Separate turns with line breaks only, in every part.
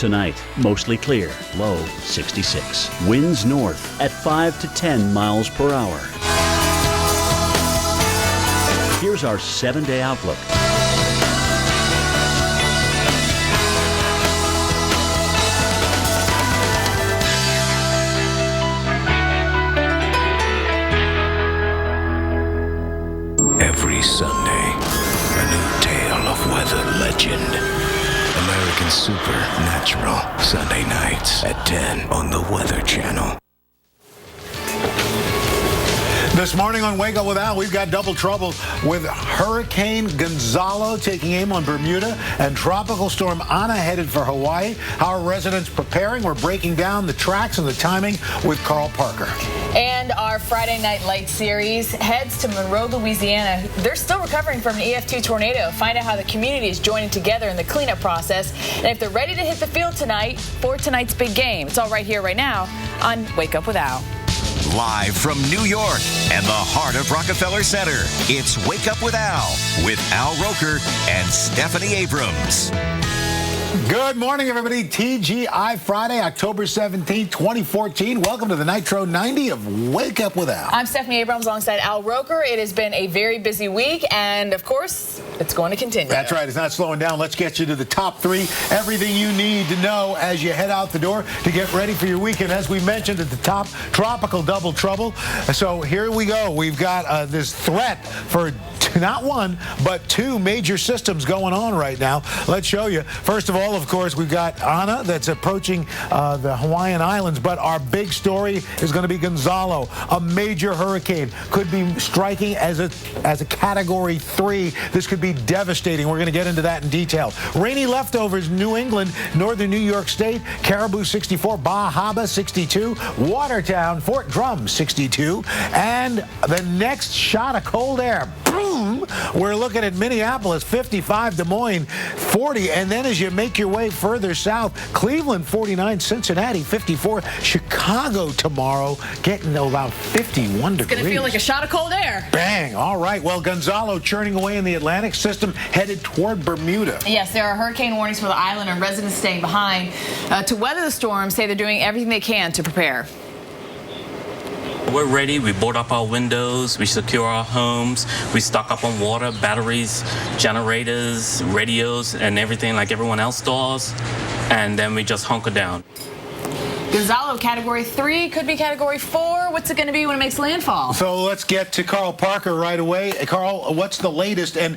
Tonight, mostly clear, low 66. Winds north at 5 to 10 miles per hour. Here's our 7-day outlook.
Every Sunday, a new tale of weather legend. American Supernatural, Sunday nights at 10 on the Weather Channel.
This morning on Wake Up with Al, we've got double trouble with Hurricane Gonzalo taking aim on Bermuda and Tropical Storm Ana headed for Hawaii. How are residents preparing? We're breaking down the tracks and the timing with Carl Parker.
And our Friday Night Lights series heads to Monroe, Louisiana. They're still recovering from an EF2 tornado. Find out how the community is joining together in the cleanup process and if they're ready to hit the field tonight for tonight's big game. It's all right here, right now on Wake Up with Al.
Live from New York and the heart of Rockefeller Center, it's Wake Up with Al Roker and Stephanie Abrams.
Good morning, everybody. TGI Friday, October 17th, 2014. Welcome to the Nitro 90 of Wake Up with Al.
I'm Stephanie Abrams alongside Al Roker. It has been a very busy week, and of course, it's going to continue.
That's right. It's not slowing down. Let's get you to the top 3. Everything you need to know as you head out the door to get ready for your weekend. As we mentioned at the top, tropical double trouble. So here we go. We've got this threat for not one, but 2 major systems going on right now. Let's show you. First of all, of course, we've got Ana that's approaching the Hawaiian Islands, but our big story is going to be Gonzalo, a major hurricane. Could be striking as a Category 3. This could be devastating. We're going to get into that in detail. Rainy leftovers, New England, northern New York State, Caribou 64, Bahama 62, Watertown, Fort Drum 62, and the next shot of cold air. Boom! We're looking at Minneapolis 55, Des Moines 40, and then as you make your way further south, Cleveland 49, Cincinnati 54, Chicago tomorrow getting to about 51 degrees.
It's going to feel like a shot of cold air.
Bang! All right. Well, Gonzalo churning away in the Atlantic system, headed toward Bermuda.
Yes, there are hurricane warnings for the island and residents staying behind. To weather the storm, say they're doing everything they can to prepare.
We're ready. We board up our windows. We secure our homes. We stock up on water, batteries, generators, radios, and everything like everyone else does. And then we just hunker down.
Gonzalo, Category 3, could be Category 4. What's it going to be when it makes landfall?
So let's get to Carl Parker right away. Carl, what's the latest and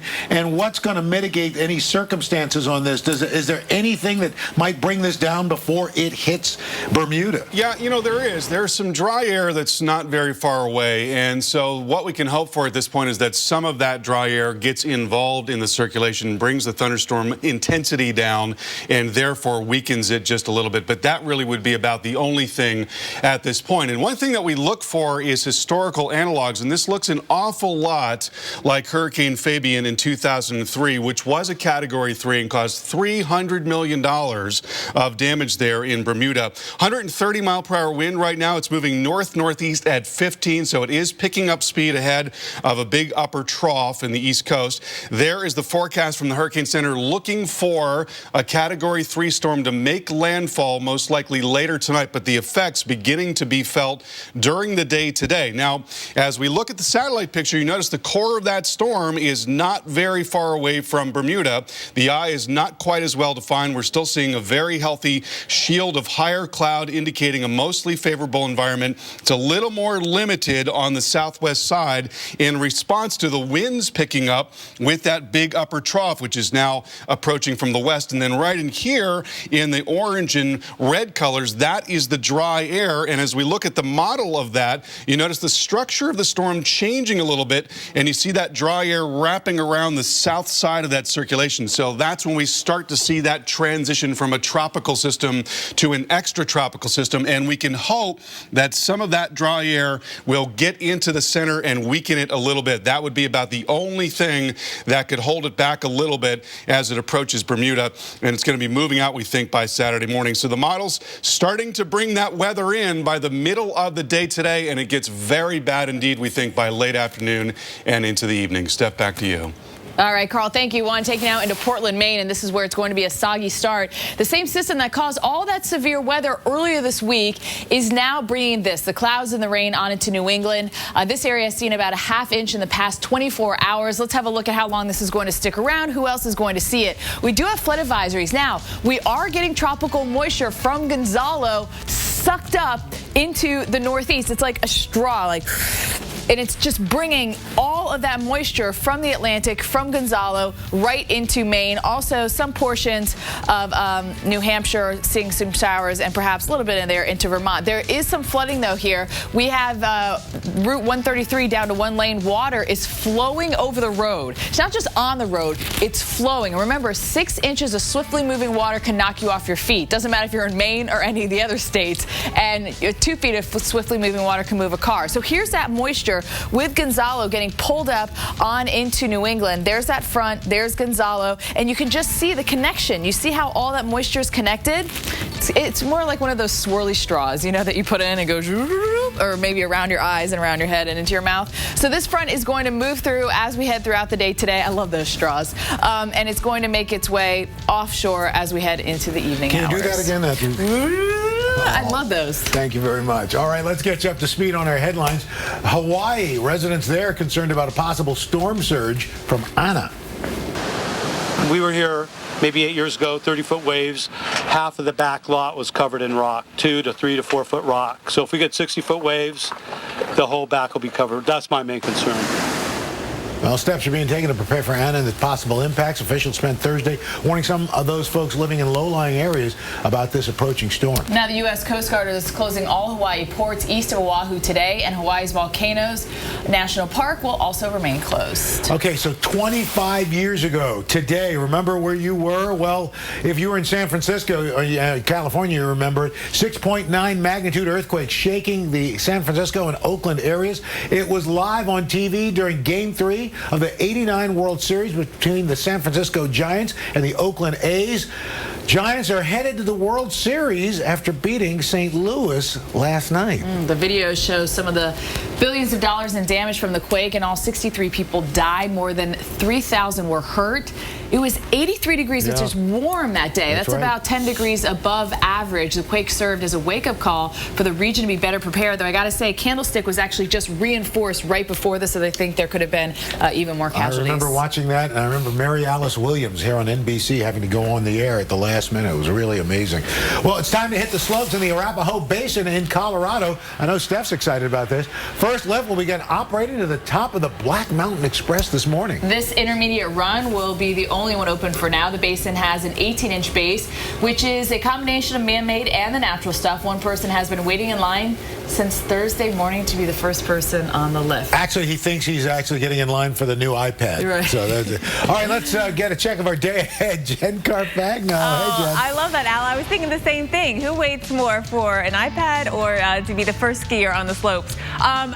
what's going to mitigate any circumstances on this? Is there anything that might bring this down before it hits Bermuda?
Yeah, you know, there is. There's some dry air that's not very far away. And so what we can hope for at this point is that some of that dry air gets involved in the circulation, brings the thunderstorm intensity down, and therefore weakens it just a little bit. But that really would be about the only thing at this point. And one thing that we look for is historical analogs, and this looks an awful lot like Hurricane Fabian in 2003, which was a Category 3 and caused $300 million of damage there in Bermuda. 130 mile per hour wind right now. It's moving north-northeast at 15, so it is picking up speed ahead of a big upper trough in the East Coast. There is the forecast from the Hurricane Center looking for a Category 3 storm to make landfall most likely later tonight, but the effects beginning to be felt during the day today. Now, as we look at the satellite picture, you notice the core of that storm is not very far away from Bermuda. The eye is not quite as well defined. We're still seeing a very healthy shield of higher cloud indicating a mostly favorable environment. It's a little more limited on the southwest side in response to the winds picking up with that big upper trough, which is now approaching from the west. And then right in here in the orange and red colors, that is the dry air. And as we look at the model of that, you notice the structure of the storm changing a little bit, and you see that dry air wrapping around the south side of that circulation. So that's when we start to see that transition from a tropical system to an extratropical system, and we can hope that some of that dry air will get into the center and weaken it a little bit. That would be about the only thing that could hold it back a little bit as it approaches Bermuda, and it's going to be moving out, we think, by Saturday morning. So the model's starting to bring that weather in by the middle of the day today, and it gets very bad indeed, we think, by late afternoon and into the evening. Steph, back to you.
All right, Carl, thank you. One taking out into Portland, Maine, and this is where it's going to be a soggy start. The same system that caused all that severe weather earlier this week is now bringing the clouds and the rain on into New England. This area has seen about a ½ inch in the past 24 hours. Let's have a look at how long this is going to stick around. Who else is going to see it? We do have flood advisories. Now, we are getting tropical moisture from Gonzalo sucked up into the northeast. It's like a straw, and it's just bringing all of that moisture from the Atlantic, from Gonzalo, right into Maine. Also, some portions of New Hampshire seeing some showers, and perhaps a little bit in there into Vermont. There is some flooding, though, here. We have Route 133 down to one lane. Water is flowing over the road. It's not just on the road, it's flowing. Remember, 6 inches of swiftly moving water can knock you off your feet. Doesn't matter if you're in Maine or any of the other states. And 2 feet of swiftly moving water can move a car. So here's that moisture with Gonzalo getting pulled up on into New England. There's that front, there's Gonzalo, and you can just see the connection. You see how all that moisture is connected? It's more like one of those swirly straws, you know, that you put in and goes, or maybe around your eyes and around your head and into your mouth. So this front is going to move through as we head throughout the day today. I love those straws. And it's going to make its way offshore as we head into the evening hours.
Can you do that again?
I love those.
Thank you very much. All right, let's get you up to speed on our headlines. Hawaii, residents there concerned about a possible storm surge from Ana.
We were here maybe 8 years ago, 30-foot waves. Half of the back lot was covered in rock, 2 to 3 to 4 foot rock. So if we get 60-foot waves, the whole back will be covered. That's my main concern.
Well, steps are being taken to prepare for Ana and the possible impacts. Officials spent Thursday warning some of those folks living in low-lying areas about this approaching storm.
Now, the U.S. Coast Guard is closing all Hawaii ports east of Oahu today, and Hawaii's Volcanoes National Park will also remain closed.
Okay, so 25 years ago today, remember where you were? Well, if you were in San Francisco or California, you remember it. 6.9 magnitude earthquake shaking the San Francisco and Oakland areas. It was live on TV during Game 3 of the '89 World Series between the San Francisco Giants and the Oakland A's. Giants are headed to the World Series after beating St. Louis last night.
The video shows some of the billions of dollars in damage from the quake, and all 63 people died. More than 3,000 were hurt. It was 83 degrees, which is warm that day. That's right. About 10 degrees above average. The quake served as a wake-up call for the region to be better prepared. Though I got to say, Candlestick was actually just reinforced right before this, so they think there could have been even more casualties.
I remember watching that, and I remember Mary Alice Williams here on NBC having to go on the air at the last minute. It was really amazing. Well, it's time to hit the slopes in the Arapahoe Basin in Colorado. I know Steph's excited about this. First lift will begin operating to the top of the Black Mountain Express this morning.
This intermediate run will be the only one open for now. The basin has an 18-inch base, which is a combination of man-made and the natural stuff. One person has been waiting in line since Thursday morning to be the first person on the lift.
Actually, he thinks he's actually getting in line for the new iPad.
Right.
So that's it. All right, let's get a check of our day ahead. Jen Carfagno. Hey, Jen.
I love that, Al. I was thinking the same thing. Who waits more, for an iPad or to be the first skier on the slopes?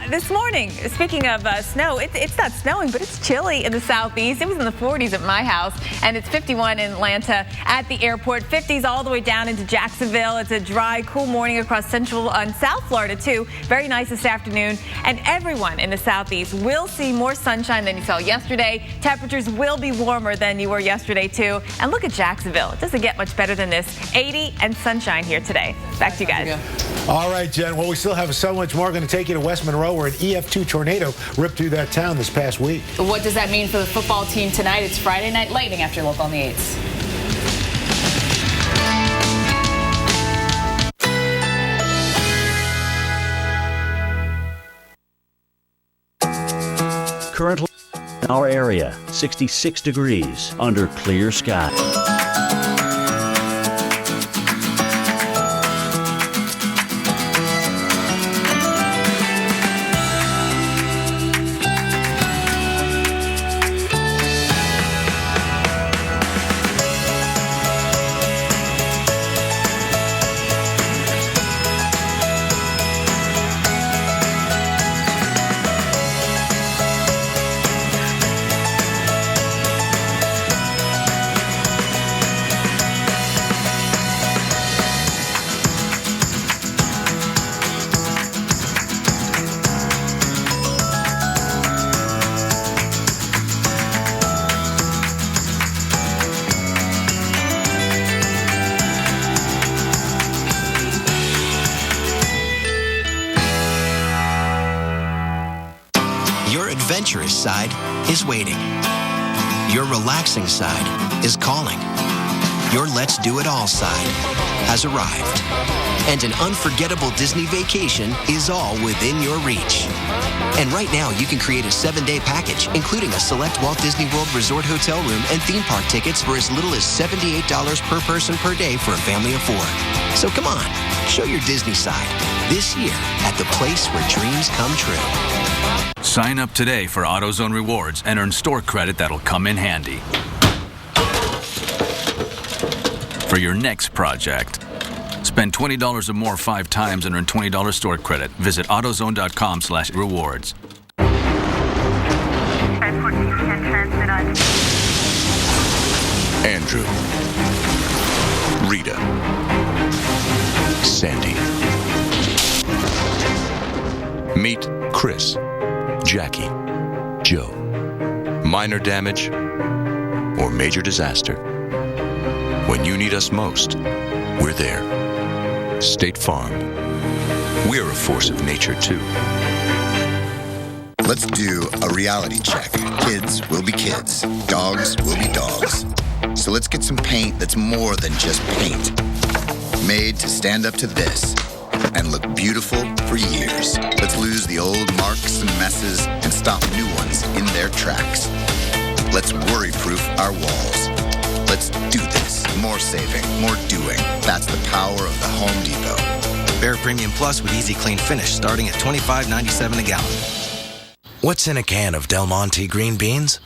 This morning, speaking of snow, it's not snowing, but it's chilly in the southeast. It was in the 40s at my house, and it's 51 in Atlanta at the airport. 50s all the way down into Jacksonville. It's a dry, cool morning across central and South Florida, too. Very nice this afternoon. And everyone in the southeast will see more sunshine than you saw yesterday. Temperatures will be warmer than you were yesterday, too. And look at Jacksonville. It doesn't get much better than this. 80 and sunshine here today. Back to you guys.
All right, Jen. Well, we still have so much more. Going to take you to West Monroe, where an EF2 tornado ripped through that town this past week.
What does that mean for the football team tonight? It's Friday Night Lightning after Local on the 8s.
Currently in our area, 66 degrees under clear sky.
adventurous side is waiting. Your relaxing side is calling. Your Let's Do It All side has arrived. And an unforgettable Disney vacation is all within your reach. And right now, you can create a 7-day package, including a select Walt Disney World Resort hotel room and theme park tickets for as little as $78 per person per day for a family of 4. So come on, show your Disney side this year at the place where dreams come true.
Sign up today for AutoZone Rewards and earn store credit that'll come in handy for your next project. Spend $20 or more 5 times and earn $20 store credit. Visit AutoZone.com/rewards.
Andrew, Rita, Sandy. Meet Chris, Jackie, Joe. Minor damage or major disaster. When you need us most, we're there. State Farm. We're a force of nature, too.
Let's do a reality check. Kids will be kids. Dogs will be dogs. So let's get some paint that's more than just paint. Made to stand up to this and look beautiful for years. Let's lose the old marks and messes and stop new ones in their tracks. Let's worry-proof our walls. Let's do this. More saving, more doing. That's the power of the Home Depot.
Bear Premium Plus with Easy Clean Finish starting at $25.97 a gallon. What's in a can of Del Monte green beans?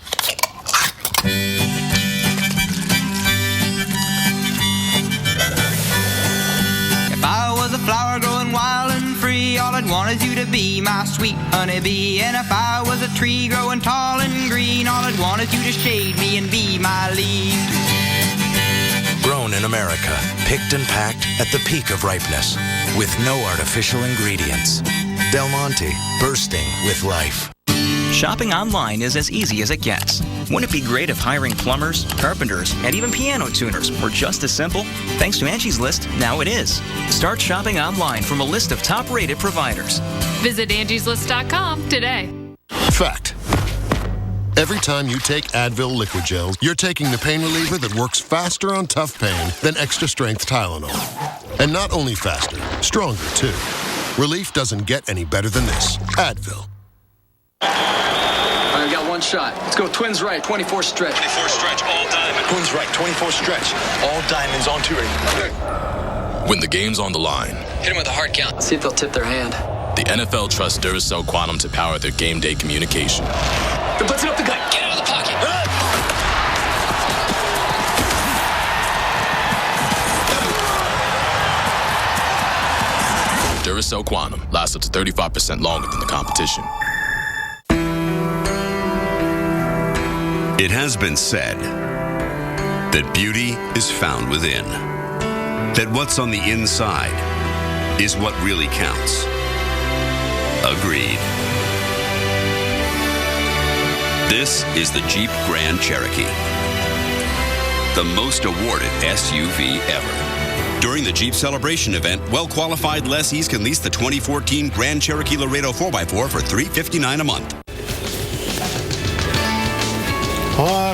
If I was a flower growing wild and free, all I'd want is you to be my sweet honeybee. And if I was a tree growing tall and green, all I'd want is you to shade me and be my leaf.
Grown in America, picked and packed at the peak of ripeness, with no artificial ingredients. Del Monte, bursting with life.
Shopping online is as easy as it gets. Wouldn't it be great if hiring plumbers, carpenters, and even piano tuners were just as simple? Thanks to Angie's List, now it is. Start shopping online from a list of top-rated providers.
Visit Angie'sList.com today.
Fact. Every time you take Advil Liquid Gel, you're taking the pain reliever that works faster on tough pain than extra-strength Tylenol. And not only faster, stronger, too. Relief doesn't get any better than this. Advil.
All right, we got one shot. Let's go twins right, 24 stretch.
24 stretch, all diamond.
Twins right, 24 stretch. All diamonds on 2 ready.
When the game's on the line,
Hit them with a hard count. See if they'll tip their hand.
the NFL trusts Duracell Quantum to power their game day communication.
They're blitzing up the gut. Get out of the pocket.
Duracell Quantum lasts up to 35% longer than the competition.
It has been said that beauty is found within, that what's on the inside is what really counts. Agreed. This is the Jeep Grand Cherokee, the most awarded SUV ever. During the Jeep Celebration event, well-qualified lessees can lease the 2014 Grand Cherokee Laredo 4x4 for $359 a month.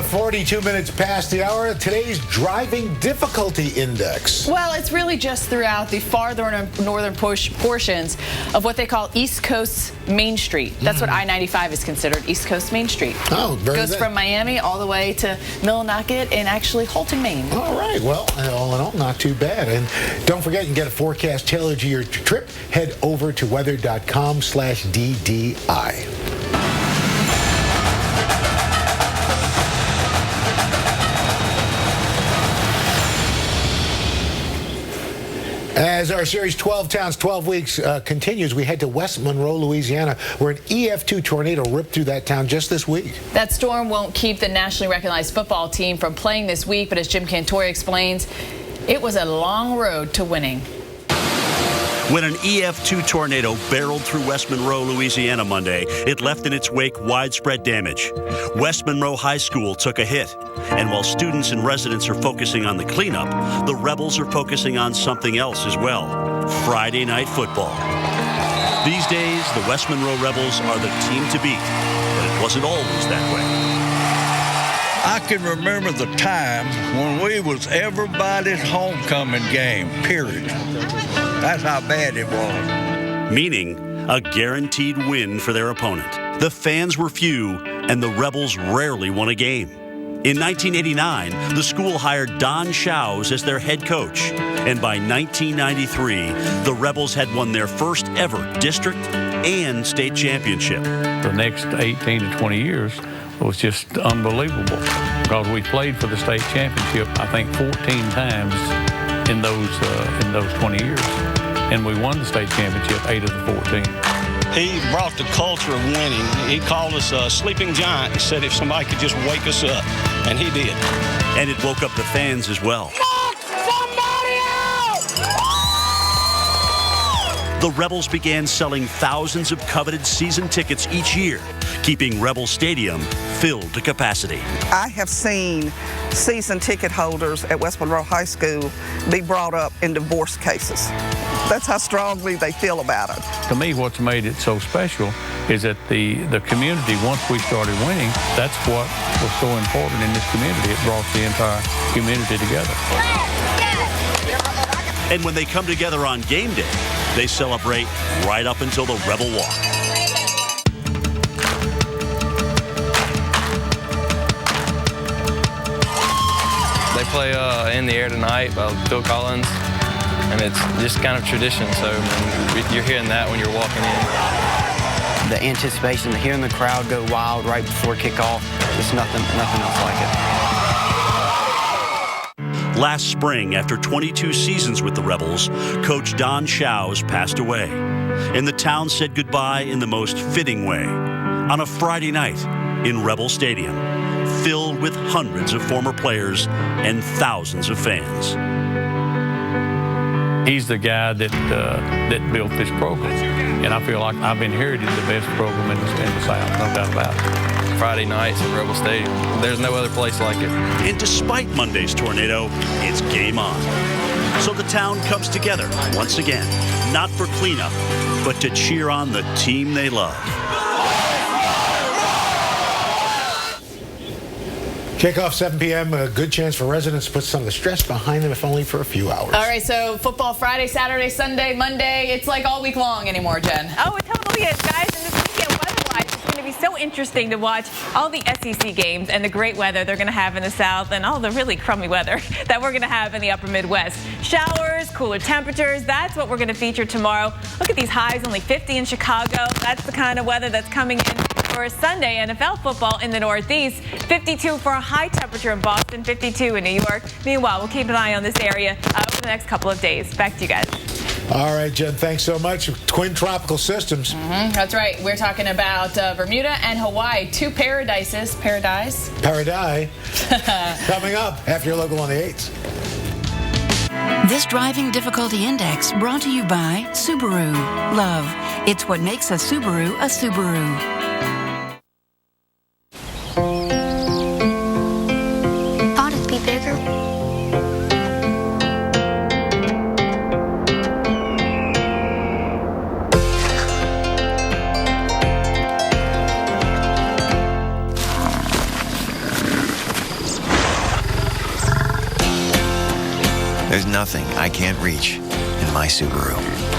42 minutes past the hour. Today's driving difficulty index.
Well, it's really just throughout the farther northern portions of what they call East Coast Main Street. That's what I-95 is considered, East Coast Main Street.
Oh, very good.
Goes from Miami all the way to Millinocket and actually Holton, Maine.
All right. Well, all in all, not too bad. And don't forget, you can get a forecast tailored to your trip. Head over to weather.com/DDI. As our series 12 Towns, 12 Weeks continues, we head to West Monroe, Louisiana, where an EF2 tornado ripped through that town just this week.
That storm won't keep the nationally recognized football team from playing this week, but as Jim Cantore explains, it was a long road to winning.
When an EF2 tornado barreled through West Monroe, Louisiana Monday, it left in its wake widespread damage. West Monroe High School took a hit. And while students and residents are focusing on the cleanup, the Rebels are focusing on something else as well: Friday night football. These days, the West Monroe Rebels are the team to beat. But at was it always that way?
I can remember the time when we was everybody's homecoming game, period. That's how bad it was.
Meaning a guaranteed win for their opponent. The fans were few, and the Rebels rarely won a game. In 1989, the school hired Don Shows as their head coach, and by 1993, the Rebels had won their first ever district and state championship.
The next 18 to 20 years was just unbelievable because we played for the state championship, I think, 14 times in those 20 years. And we won the state championship 8 of the 14.
He brought the culture of winning. He called us a sleeping giant and said if somebody could just wake us up, and he did.
And it woke up the fans as well. The Rebels began selling thousands of coveted season tickets each year, keeping Rebel Stadium filled to capacity.
I have seen season ticket holders at West Monroe High School be brought up in divorce cases. That's how strongly they feel about it.
To me, what's made it so special is that the community, once we started winning, that's what was so important in this community. It brought the entire community together.
And when they come together on game day, they celebrate right up until the Rebel Walk.
They play In the Air Tonight by Phil Collins, and it's just kind of tradition, so you're hearing that when you're walking in.
The anticipation, hearing the crowd go wild right before kickoff, just nothing else like it.
Last spring, after 22 seasons with the Rebels, Coach Don Shows passed away, and the town said goodbye in the most fitting way on a Friday night in Rebel Stadium, filled with hundreds of former players and thousands of fans.
He's the guy that built this program, and I feel like I've inherited the best program in the South, no doubt about it.
Friday nights at Rebel Stadium. There's no other place like it.
And despite Monday's tornado, it's game on. So the town comes together once again, not for cleanup, but to cheer on the team they love.
Kickoff 7 p.m. A good chance for residents to put some of the stress behind them, if only for a few hours.
All right, so football Friday, Saturday, Sunday, Monday. It's like all week long anymore, Jen.
Oh, it totally is, guys. And this weekend, weather-wise, it's going to be so interesting to watch all the SEC games and the great weather they're going to have in the South and all the really crummy weather that we're going to have in the upper Midwest. Showers, cooler temperatures, that's what we're going to feature tomorrow. Look at these highs, only 50 in Chicago. That's the kind of weather that's coming in for Sunday NFL football in the Northeast. 52 for a high temperature in Boston, 52 in New York. Meanwhile, we'll keep an eye on this area over the next couple of days. Back to you guys.
All right, Jen, thanks so much. Twin tropical systems.
That's right. We're talking about Bermuda and Hawaii, two paradises. Paradise?
Paradise. Coming up after your local on the 8s.
This driving difficulty index brought to you by Subaru. Love. It's what makes a Subaru a Subaru.
Thought it'd be bigger.
There's nothing I can't reach in my Subaru.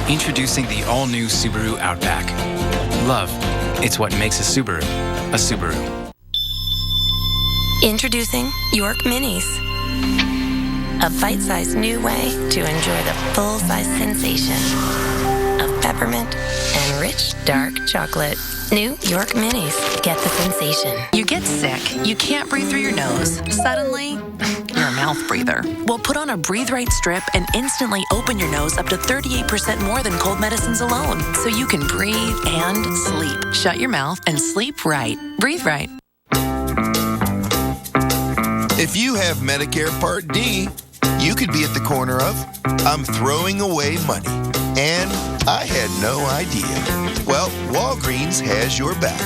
Introducing the all-new Subaru Outback. Love, it's what makes a Subaru a Subaru.
Introducing York Minis. A bite-sized new way to enjoy the full-size sensation of peppermint and rich dark chocolate. New York Minis. Get the sensation.
You get sick. You can't breathe through your nose. Suddenly, you're a mouth breather. Well, put on a Breathe Right strip and instantly open your nose up to 38% more than cold medicines alone. So you can breathe and sleep. Shut your mouth and sleep right. Breathe Right.
If you have Medicare Part D, you could be at the corner of, I'm throwing away money, and I had no idea. Well, Walgreens has your back.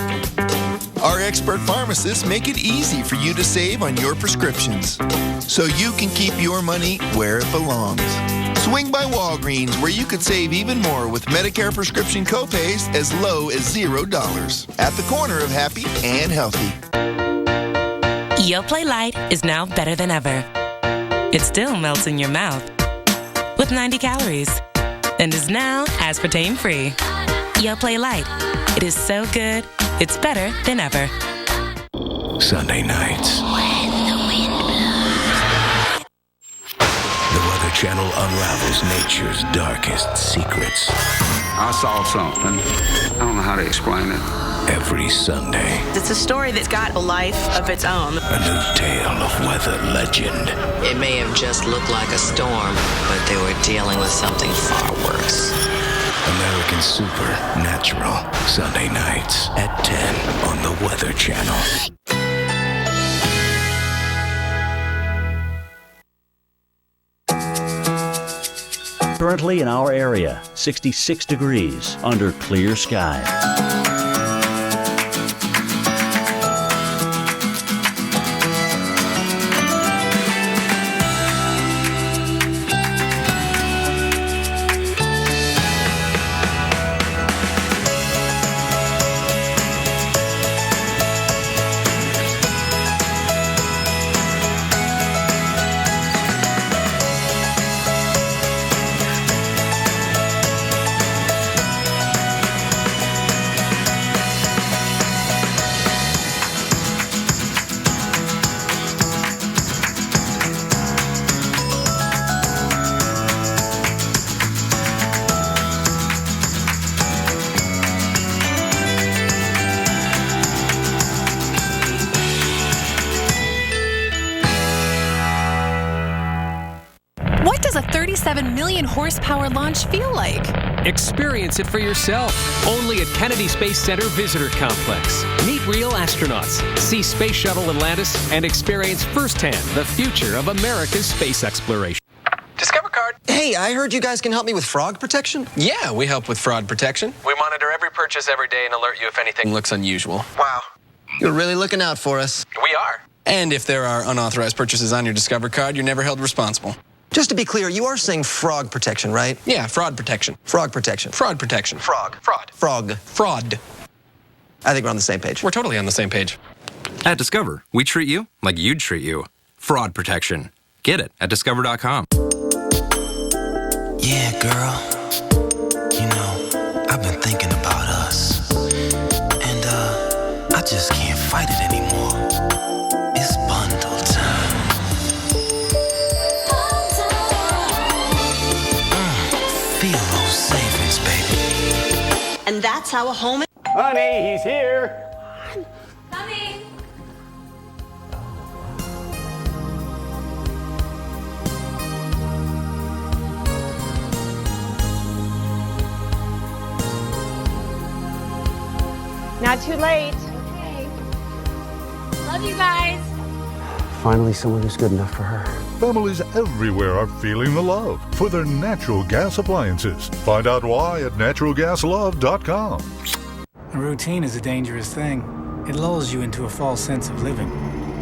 Our expert pharmacists make it easy for you to save on your prescriptions, so you can keep your money where it belongs. Swing by Walgreens, where you could save even more with Medicare prescription copays as low as $0. At the corner of happy and healthy.
Yoplait Light is now better than ever. It still melts in your mouth with 90 calories and is now aspartame-free. Yoplait Light. It is so good, it's better than ever.
Sunday nights. When the wind blows. The Weather Channel unravels nature's darkest secrets.
I saw something. I don't know how to explain it.
Every Sunday.
It's a story that's got a life of its own.
A new tale of weather legend.
It may have just looked like a storm, but they were dealing with something far worse.
American Supernatural. Sunday nights at 10 on the Weather Channel.
Currently in our area, 66 degrees under clear skies.
What does a 37 million horsepower launch feel like?
Experience it for yourself. Only at Kennedy Space Center Visitor Complex. Meet real astronauts, see Space Shuttle Atlantis, and experience firsthand the future of America's space exploration.
Discover card. Hey, I heard you guys can help me with fraud protection.
Yeah, we help with fraud protection. We monitor every purchase every day and alert you if anything looks unusual.
Wow. You're really looking out for us.
We are. And if there are unauthorized purchases on your Discover card, you're never held responsible.
Just to be clear, you are saying frog protection, right?
Yeah, fraud protection.
Frog protection.
Fraud protection.
Frog.
Fraud.
Frog.
Fraud.
I think we're on the same page.
We're totally on the same page.
At Discover, we treat you like you'd treat you. Fraud protection. Get it at discover.com.
Yeah, girl. You know, I've been thinking about us. And, I just can't fight it anymore. It's bundle time. Feel those savings, baby.
And that's how a home...
Honey, he's here.
Coming.
Not too late.
Okay. Love you guys.
Finally, someone who's good enough for her.
Families everywhere are feeling the love for their natural gas appliances. Find out why at naturalgaslove.com.
A routine is a dangerous thing. It lulls you into a false sense of living.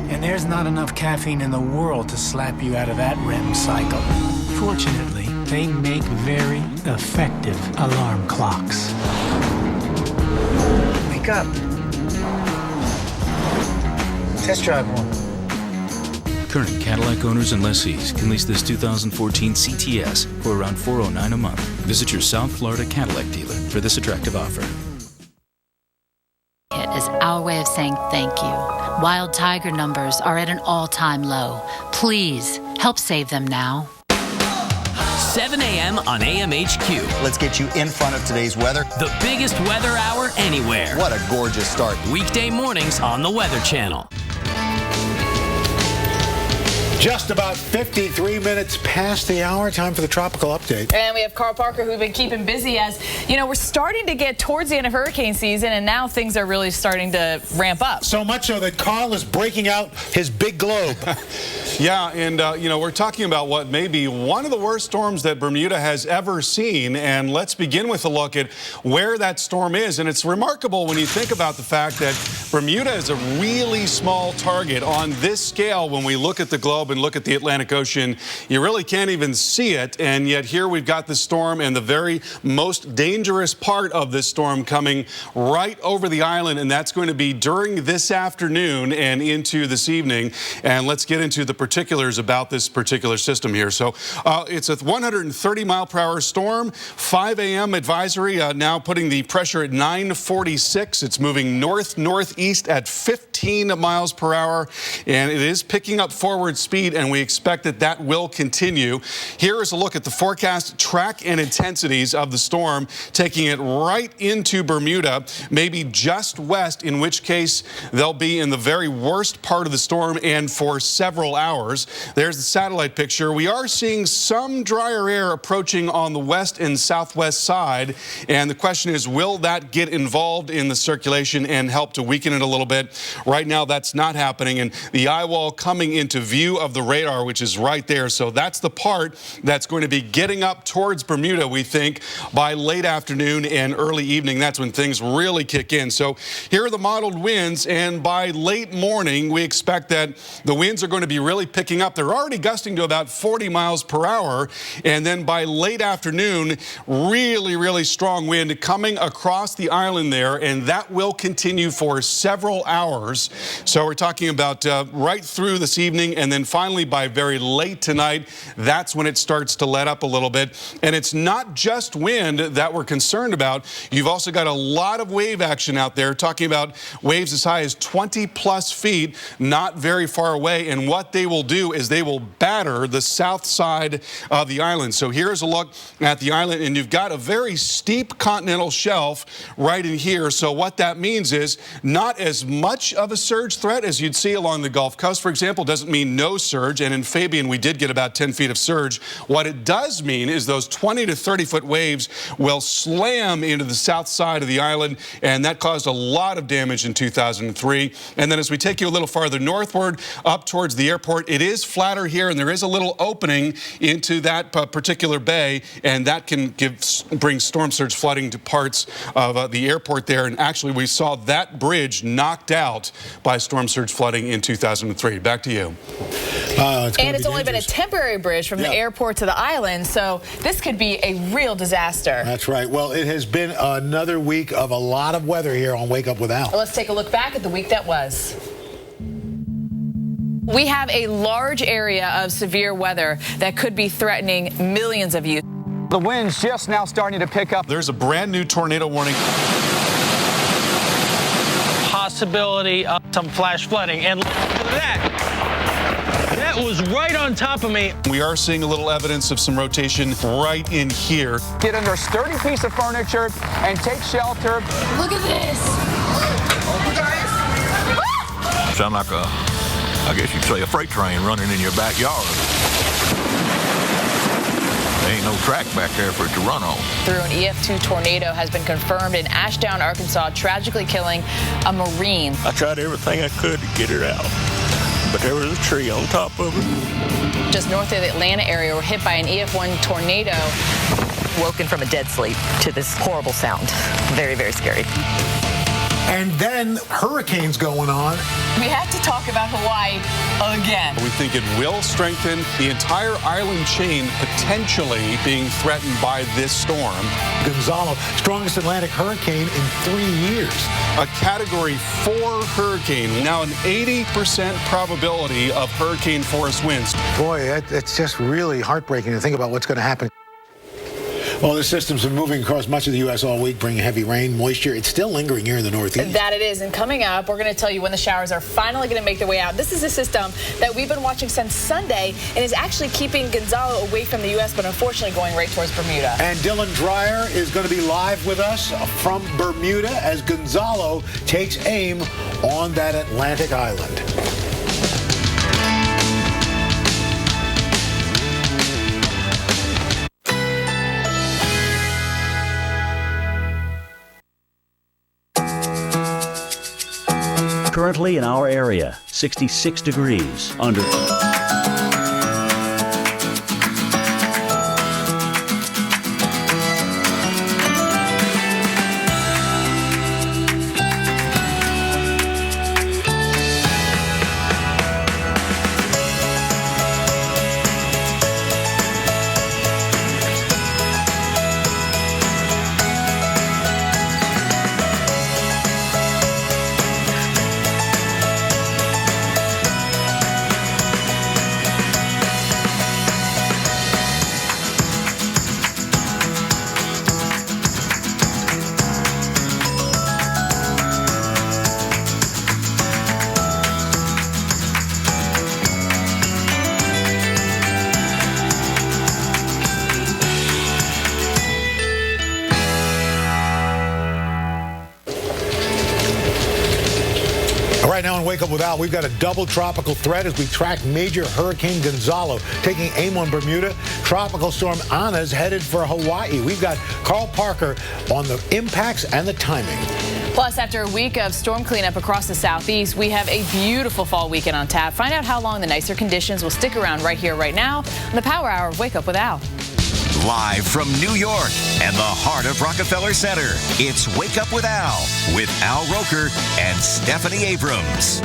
And there's not enough caffeine in the world to slap you out of that REM cycle. Fortunately, they make very effective alarm clocks. Wake up. Test drive one.
Current Cadillac owners and lessees can lease this 2014 CTS for around $409 a month. Visit your South Florida Cadillac dealer for this attractive offer.
It is our way of saying thank you. Wild tiger numbers are at an all-time low. Please help save them now.
7 a.m. on AMHQ.
Let's get you in front of today's weather.
The biggest weather hour anywhere.
What a gorgeous start.
Weekday mornings on the Weather Channel.
Just about 53 minutes past the hour. Time for the tropical update.
And we have Carl Parker, who's been keeping busy as, you know, we're starting to get towards the end of hurricane season, and now things are really starting to ramp up.
So much so that Carl is breaking out his big globe.
Yeah, and, you know, we're talking about what may be one of the worst storms that Bermuda has ever seen. And let's begin with a look at where that storm is. And it's remarkable when you think about the fact that Bermuda is a really small target on this scale when we look at the globe. globe and look at the Atlantic Ocean, you really can't even see it. And yet here we've got the storm, and the very most dangerous part of this storm coming right over the island, and that's going to be during this afternoon and into this evening. And let's get into the particulars about this particular system here. So it's a 130-mile-per-hour storm, 5 a.m. advisory, now putting the pressure at 946. It's moving north-northeast at 15 miles per hour, and it is picking up forward speed, and we expect that that will continue. Here is a look at the forecast track and intensities of the storm, taking it right into Bermuda, maybe just west, in which case they'll be in the very worst part of the storm and for several hours. There's the satellite picture. We are seeing some drier air approaching on the west and southwest side, and the question is, will that get involved in the circulation and help to weaken it a little bit? Right now that's not happening, and the eye wall coming into view of the radar, which is right there. So that's the part that's going to be getting up towards Bermuda, we think, by late afternoon and early evening. That's when things really kick in. So here are the modeled winds, and by late morning we expect that the winds are going to be really picking up. They're already gusting to about 40 miles per hour, and then by late afternoon, really strong wind coming across the island there, and that will continue for several hours. So we're talking about right through this evening, and then finally by very late tonight, that's when it starts to let up a little bit. And it's not just wind that we're concerned about. You've also got a lot of wave action out there, talking about waves as high as 20+ feet, not very far away. And what they will do is they will batter the south side of the island. So here's a look at the island, and you've got a very steep continental shelf right in here. So what that means is not as much of a surge threat as you'd see along the Gulf Coast, for example. Doesn't mean no surge, and in Fabian we did get about 10 feet of surge. What it does mean is those 20 to 30-foot waves will slam into the south side of the island, and that caused a lot of damage in 2003. And then as we take you a little farther northward up towards the airport, it is flatter here, and there is a little opening into that particular bay, and that can bring storm surge flooding to parts of the airport there. And actually we saw that bridge knocked out by storm surge flooding in 2003. Back to you.
And it's only been a temporary bridge from the airport to the island, so this could be a real disaster.
That's right. Well, it has been another week of a lot of weather here on Wake Up with Al.
Let's take a look back at the week that was. We have a large area of severe weather that could be threatening millions of you.
The wind's just now starting to pick up.
There's a brand new tornado warning.
Possibility of some flash flooding, and look at that. That was right on top of me.
We are seeing a little evidence of some rotation right in here.
Get under a sturdy piece of furniture and take shelter.
Look at this.
Sound like I guess you'd say a freight train running in your backyard. There ain't no track back there for it to run on.
Through an EF2 tornado has been confirmed in Ashdown, Arkansas, tragically killing a Marine.
I tried everything I could to get it out, but there was a tree on top of it.
Just north of the Atlanta area were hit by an EF1 tornado.
Woken from a dead sleep to this horrible sound. Very, very scary.
And then hurricanes going on.
We have to talk about Hawaii again.
We think it will strengthen the entire island chain, potentially being threatened by this storm.
Gonzalo, strongest Atlantic hurricane in 3 years.
A Category 4 hurricane, now an 80% probability of hurricane force winds.
Boy, it's just really heartbreaking to think about what's going to happen. Well, the systems are moving across much of the U.S. all week, bringing heavy rain, moisture. It's still lingering here in the Northeast.
That it is. And coming up, we're going to tell you when the showers are finally going to make their way out. This is a system that we've been watching since Sunday and is actually keeping Gonzalo away from the U.S., but unfortunately going right towards Bermuda.
And Dylan Dreyer is going to be live with us from Bermuda as Gonzalo takes aim on that Atlantic island.
Currently in our area, 66 degrees under.
Wake Up with Al. We've got a double tropical threat as we track major Hurricane Gonzalo taking aim on Bermuda. Tropical storm Ana's headed for Hawaii. We've got Carl Parker on the impacts and the timing.
Plus, after a week of storm cleanup across the southeast, we have a beautiful fall weekend on tap. Find out how long the nicer conditions will stick around right here, right now on the Power Hour of Wake Up with Al.
Live from New York and the heart of Rockefeller Center, it's Wake Up with Al with Al Roker and Stephanie Abrams.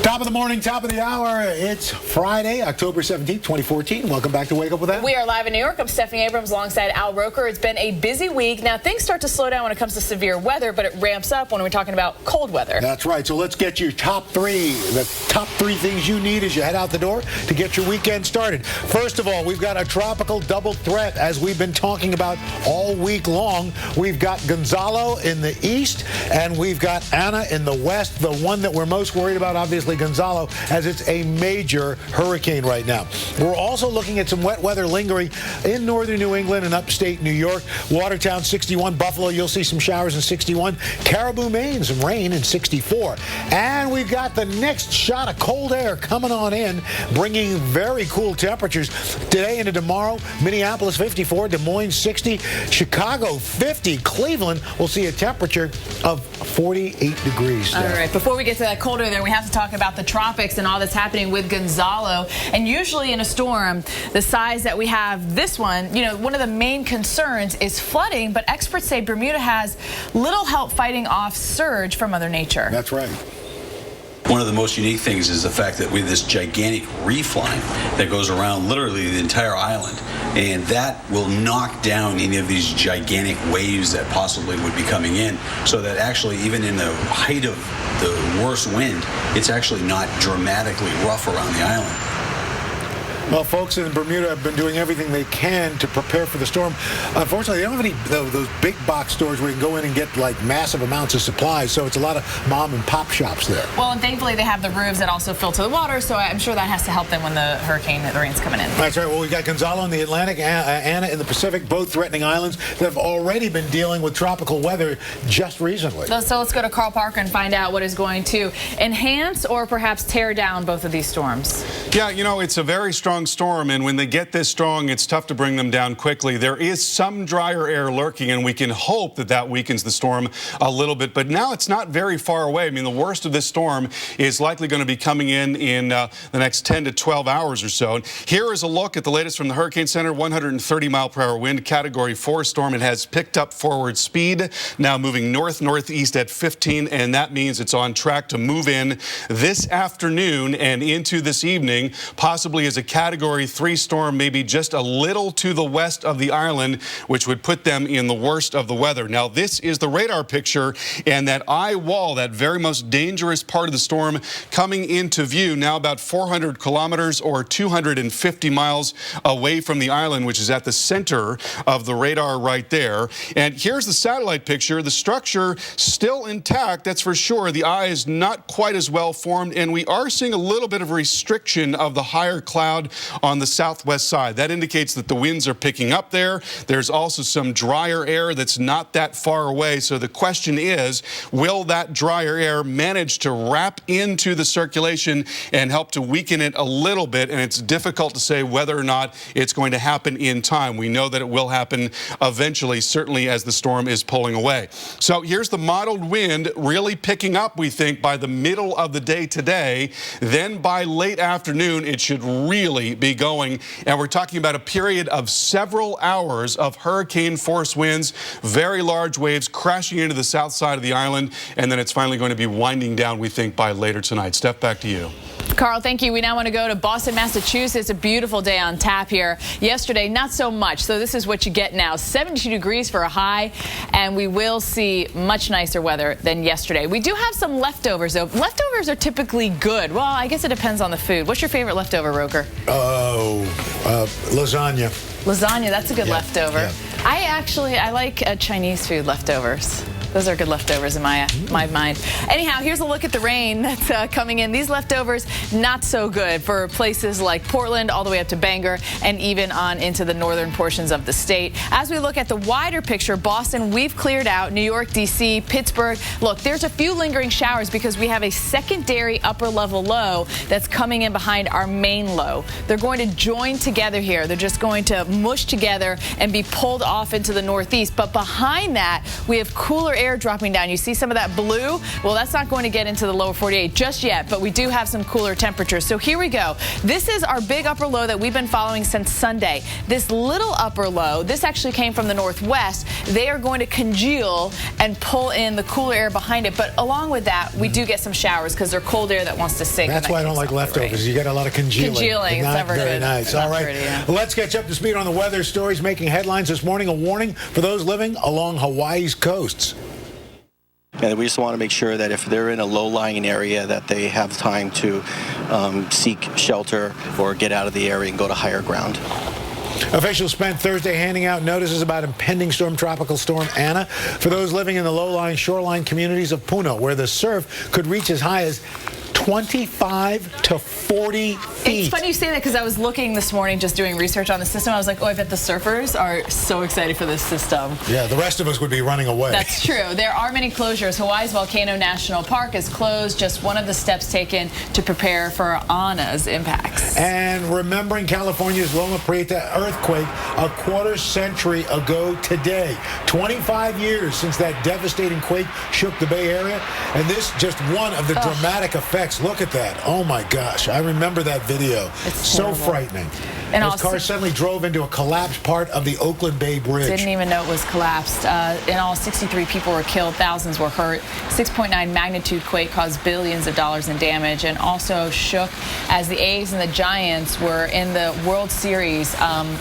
Top of the morning, top of the hour. It's Friday, October 17th, 2014. Welcome back to Wake Up with Al.
We are live in New York. I'm Stephanie Abrams alongside Al Roker. It's been a busy week. Now, things start to slow down when it comes to severe weather, but it ramps up when we're talking about cold weather.
That's right. So let's get you the top three things you need as you head out the door to get your weekend started. First of all, we've got a tropical double threat, as we've been talking about all week long. We've got Gonzalo in the east, and we've got Ana in the west. The one that we're most worried about, obviously, Gonzalo, as it's a major hurricane right now. We're also looking at some wet weather lingering in northern New England and upstate New York. Watertown 61, Buffalo, you'll see some showers in 61. Caribou, Maine, some rain in 64. And we've got the next shot of cold air coming on in, bringing very cool temperatures today into tomorrow. Minneapolis 54, Des Moines 60, Chicago 50, Cleveland will see a temperature of 48 degrees.
All right, before we get to that colder there, we have to talk about the tropics and all that's happening with Gonzalo. And usually in a storm the size that we have this one, you know, one of the main concerns is flooding, but experts say Bermuda has little help fighting off surge from Mother Nature.
That's right.
One of the most unique things is the fact that we have this gigantic reef line that goes around literally the entire island, and that will knock down any of these gigantic waves that possibly would be coming in, so that actually even in the height of the worst wind, it's actually not dramatically rough around the island.
Well, folks in Bermuda have been doing everything they can to prepare for the storm. Unfortunately, they don't have any those big box stores where you can go in and get like massive amounts of supplies, so it's a lot of mom and pop shops there.
Well, and thankfully they have the roofs that also filter the water, so I'm sure that has to help them when the rain's coming in.
That's right. Well, we've got Gonzalo in the Atlantic, Ana in the Pacific, both threatening islands that have already been dealing with tropical weather just recently.
So let's go to Carl Parker and find out what is going to enhance or perhaps tear down both of these storms.
Yeah, you know, it's a very strong storm, and when they get this strong, it's tough to bring them down quickly. There is some drier air lurking, and we can hope that that weakens the storm a little bit, but now it's not very far away. I mean, the worst of this storm is likely going to be coming in the next 10 to 12 hours or so. And here is a look at the latest from the Hurricane Center. 130-mile-per-hour wind, Category 4 storm. It has picked up forward speed, now moving north-northeast at 15, and that means it's on track to move in this afternoon and into this evening, possibly as a Category 3 storm, maybe just a little to the west of the island, which would put them in the worst of the weather. Now, this is the radar picture, and that eye wall, that very most dangerous part of the storm, coming into view now about 400 kilometers or 250 miles away from the island, which is at the center of the radar right there. And here's the satellite picture. The structure still intact, that's for sure. The eye is not quite as well formed, and we are seeing a little bit of restriction of the higher cloud on the southwest side. That indicates that the winds are picking up there. There's also some drier air that's not that far away. So the question is, will that drier air manage to wrap into the circulation and help to weaken it a little bit? And it's difficult to say whether or not it's going to happen in time. We know that it will happen eventually, certainly as the storm is pulling away. So here's the modeled wind really picking up, we think, by the middle of the day today. Then by late afternoon, it should really be going. And we're talking about a period of several hours of hurricane force winds, very large waves crashing into the south side of the island. And then it's finally going to be winding down, we think, by later tonight. Steph, back to you.
Carl, thank you. We now want to go to Boston, Massachusetts. A beautiful day on tap here. Yesterday, not so much. So this is what you get now. 72 degrees for a high, and we will see much nicer weather than yesterday. We do have some leftovers, though. Leftovers are typically good. Well, I guess it depends on the food. What's your favorite leftover, Roker?
Lasagna.
Lasagna, that's a good leftover.
Yeah.
I like Chinese food leftovers. Those are good leftovers in my mind. Anyhow, here's a look at the rain that's coming in. These leftovers, not so good for places like Portland, all the way up to Bangor, and even on into the northern portions of the state. As we look at the wider picture, Boston, we've cleared out. New York, D.C., Pittsburgh. Look, there's a few lingering showers because we have a secondary upper level low that's coming in behind our main low. They're going to join together here. They're just going to mush together and be pulled off into the northeast. But behind that, we have cooler air dropping down. You see some of that blue? Well, that's not going to get into the lower 48 just yet, but we do have some cooler temperatures. So here we go. This is our big upper low that we've been following since Sunday. This little upper low, this actually came from the northwest. They are going to congeal and pull in the cooler air behind it. But along with that, we do get some showers because they're cold air that wants to sink.
That's why I don't like leftovers. You get a lot of congealing.
It's
not
never
very
good.
nice. All right.
Pretty, yeah.
Let's catch up to speed on the weather stories making headlines this morning. A warning for those living along Hawaii's coasts.
And we just want to make sure that if they're in a low-lying area that they have time to seek shelter or get out of the area and go to higher ground.
Officials spent Thursday handing out notices about impending tropical storm Ana for those living in the low-lying shoreline communities of Puno, where the surf could reach as high as 25 to 40 feet.
It's funny you say that because I was looking this morning just doing research on the system. I was like, oh, I bet the surfers are so excited for this system.
Yeah, the rest of us would be running away.
That's true. There are many closures. Hawaii's Volcano National Park is closed, just one of the steps taken to prepare for Ana's impacts.
And remembering California's Loma Prieta earthquake a quarter century ago today. 25 years since that devastating quake shook the Bay Area. And this just one of the dramatic effects. Look at that. Oh my gosh. I remember that video.
It's
so frightening.
And
this car suddenly drove into a collapsed part of the Oakland Bay Bridge.
Didn't even know it was collapsed. In all, 63 people were killed, thousands were hurt. 6.9 magnitude quake caused billions of dollars in damage and also shook as the A's and the Giants were in the World Series.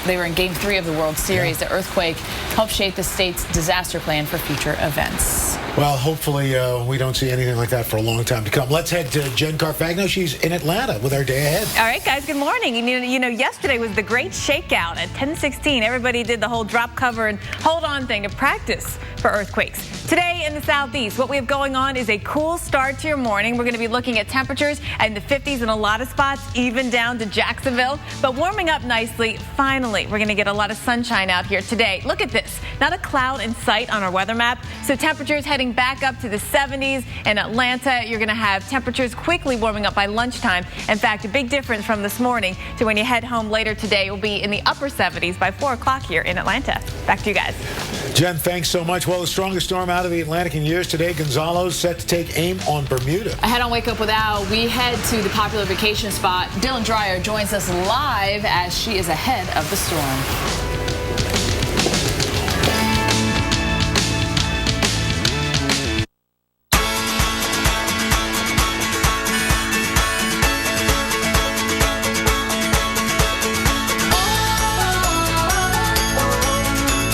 They were in Game 3 of the World Series. The earthquake helped shape the state's disaster plan for future events.
Well, hopefully we don't see anything like that for a long time to come. Let's head to Jen Carfagno. She's in Atlanta with our day ahead.
All right, guys, good morning. You know, yesterday was the great shakeout at 10:16. Everybody did the whole drop, cover, and hold on thing to practice for earthquakes. Today in the southeast, what we have going on is a cool start to your morning. We're going to be looking at temperatures in the 50s in a lot of spots, even down to Jacksonville, but warming up nicely. Finally, we're going to get a lot of sunshine out here today. Look at this. Not a cloud in sight on our weather map, so temperatures heading back up to the 70s. In Atlanta, you're going to have temperatures quickly warming up by lunchtime. In fact, a big difference from this morning to when you head home later today will be in the upper 70s by 4 o'clock here in Atlanta. Back to you guys.
Jen, thanks so much. Well, the strongest storm out of the Atlantic in years today. Gonzalo's set to take aim on Bermuda.
Ahead on Wake Up with Al, we head to the popular vacation spot. Dylan Dreyer joins us live as she is ahead of the storm.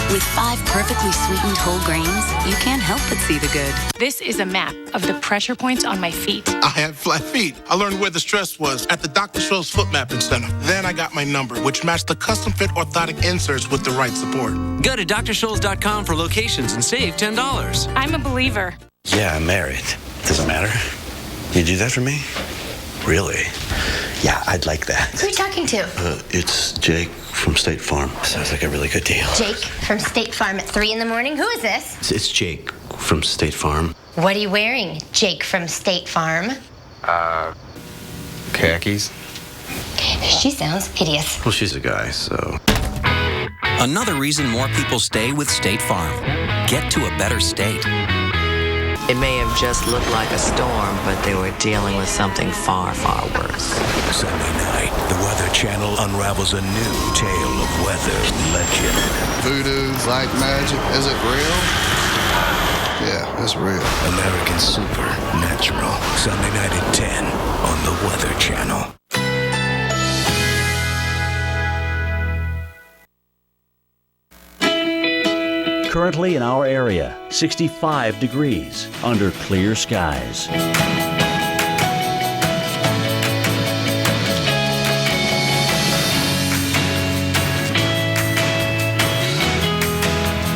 With 5 perfectly sweetened whole grains, you can't help but see the good.
This is a map of the pressure points on my feet.
I had flat feet. I learned where the stress was at the Dr. Scholl's Foot Mapping Center. Then I got my number, which matched the custom fit orthotic inserts with the right support.
Go to drscholls.com for locations and save $10.
I'm a believer.
Yeah, I'm married. Does it matter? You do that for me? Really? Yeah, I'd like that.
Who are you talking to?
It's Jake from State Farm. Sounds like a really good deal.
Jake from State Farm at 3 in the morning? Who is this?
It's Jake from State Farm.
What are you wearing, Jake from State Farm?
Khakis.
She sounds hideous.
Well, she's a guy, so.
Another reason more people stay with State Farm. Get to a better state.
It may have just looked like a storm, but they were dealing with something far, far worse.
Sunday night, the Weather Channel unravels a new tale of weather legend.
Voodoo's like magic. Is it real? Yeah, it's real.
American Supernatural. Sunday night at 10 on the Weather Channel.
Currently in our area, 65 degrees under clear skies.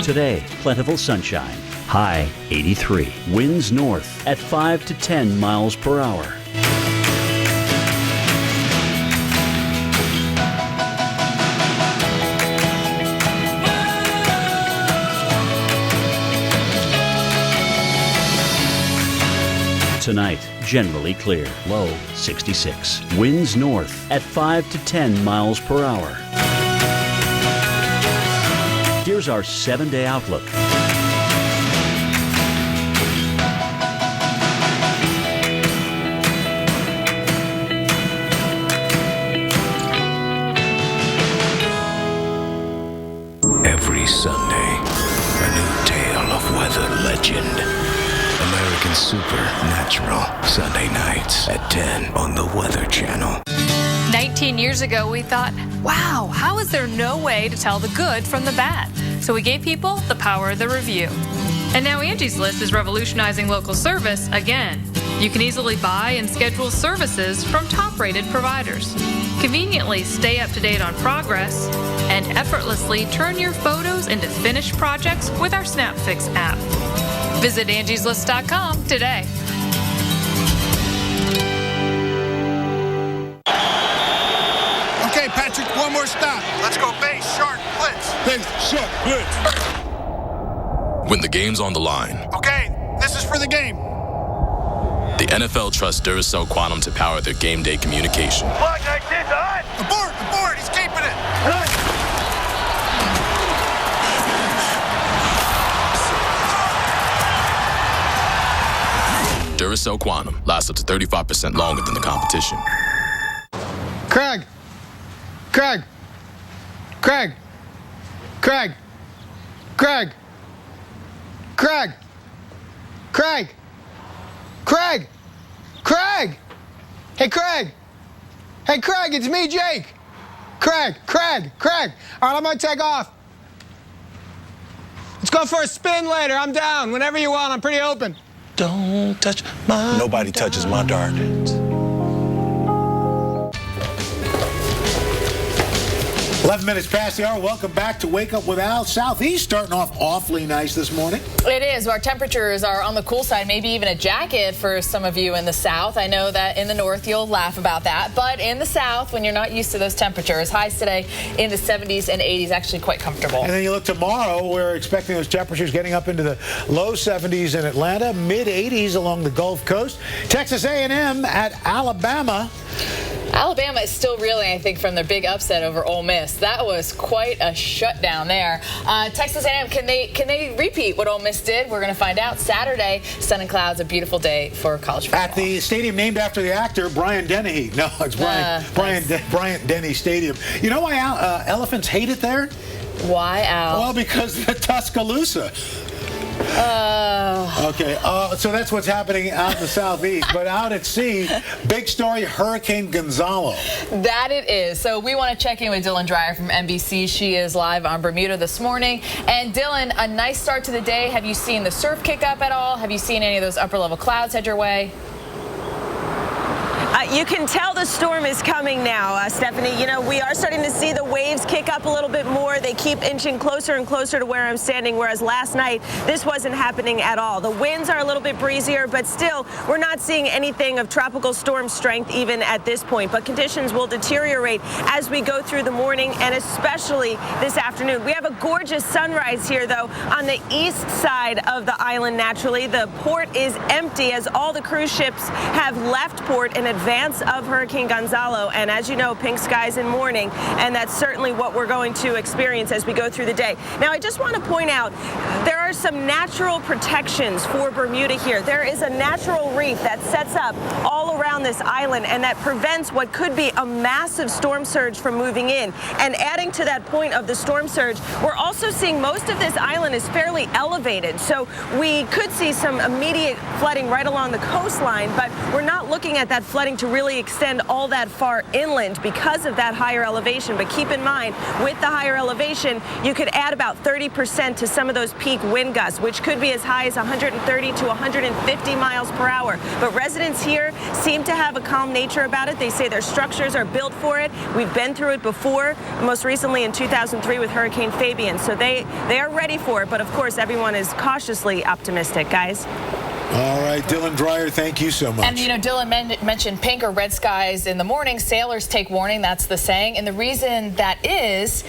Today, plentiful sunshine, High 83. Winds north at 5 to 10 miles per hour. Tonight, generally clear. Low 66. Winds north at 5 to 10 miles per hour. Here's our 7-day outlook.
Every Sunday, a new tale of weather legend. American Supernatural, Sunday nights at 10 on the Weather Channel.
19 years ago, we thought, wow, how is there no way to tell the good from the bad? So we gave people the power of the review. And now Angie's List is revolutionizing local service again. You can easily buy and schedule services from top-rated providers. Conveniently stay up to date on progress and effortlessly turn your photos into finished projects with our SnapFix app. Visit angieslist.com today.
Okay, Patrick, one more stop. Let's go base, shark, blitz. Base, shark, blitz.
When the game's on the line.
Okay, this is for the game.
The NFL trusts Duracell Quantum to power their game day communication.
Block 19 on. Abort, he's keeping it.
Duracell Quantum lasts up to 35% longer than the competition.
Craig! Hey, Craig, it's me, Jake! Craig! All right, I'm gonna take off. Let's go for a spin later. I'm down. Whenever you want, I'm pretty open.
Don't touch my Nobody touches my dart.
11 minutes past the hour. Welcome back to Wake Up with Al. Southeast starting off awfully nice this morning.
It is. Our temperatures are on the cool side, maybe even a jacket for some of you in the south. I know that in the north you'll laugh about that, but in the south, when you're not used to those temperatures, highs today in the 70s and 80s, actually quite comfortable.
And then you look tomorrow, we're expecting those temperatures getting up into the low 70s in Atlanta, mid 80s along the Gulf Coast. Texas A&M at Alabama.
Alabama is still reeling, I think, from their big upset over Ole Miss. That was quite a shutdown there. Texas A&M, can they repeat what Ole Miss did? We're going to find out Saturday. Sun and clouds, a beautiful day for college football.
At the stadium named after the actor Brian Dennehy. No, it's Bryant Denny Stadium. You know why elephants hate it there?
Why, Al?
Well, because of the Tuscaloosa. Okay, so that's what's happening out in the southeast. But out at sea, big story, Hurricane Gonzalo.
That it is. So we want to check in with Dylan Dreyer from NBC. She is live on Bermuda this morning. And Dylan, a nice start to the day. Have you seen the surf kick up at all? Have you seen any of those upper level clouds head your way?
You can tell the storm is coming now, Stephanie. You know, we are starting to see the waves kick up a little bit more. They keep inching closer and closer to where I'm standing, whereas last night this wasn't happening at all. The winds are a little bit breezier, but still, we're not seeing anything of tropical storm strength even at this point. But conditions will deteriorate as we go through the morning and especially this afternoon. We have a gorgeous sunrise here, though, on the east side of the island, naturally. The port is empty as all the cruise ships have left port in advance of Hurricane Gonzalo, and as you know, pink skies and morning, and that's certainly what we're going to experience as we go through the day. Now, I just want to point out there are some natural protections for Bermuda here. There is a natural reef that sets up all around this island and that prevents what could be a massive storm surge from moving in. And adding to that point of the storm surge, we're also seeing most of this island is fairly elevated, so we could see some immediate flooding right along the coastline, but we're not looking at that flooding to really extend all that far inland because of that higher elevation. But keep in mind, with the higher elevation, you could add about 30% to some of those peak wind gusts, which could be as high as 130 to 150 miles per hour. But residents here seem to to have a calm nature about it. They say their structures are built for it. We've been through it before, most recently in 2003 with Hurricane Fabian. So they are ready for it, but of course everyone is cautiously optimistic, guys.
All right, Dylan Dreyer, thank you so much.
And, Dylan mentioned pink or red skies in the morning. Sailors take warning, that's the saying. And the reason that is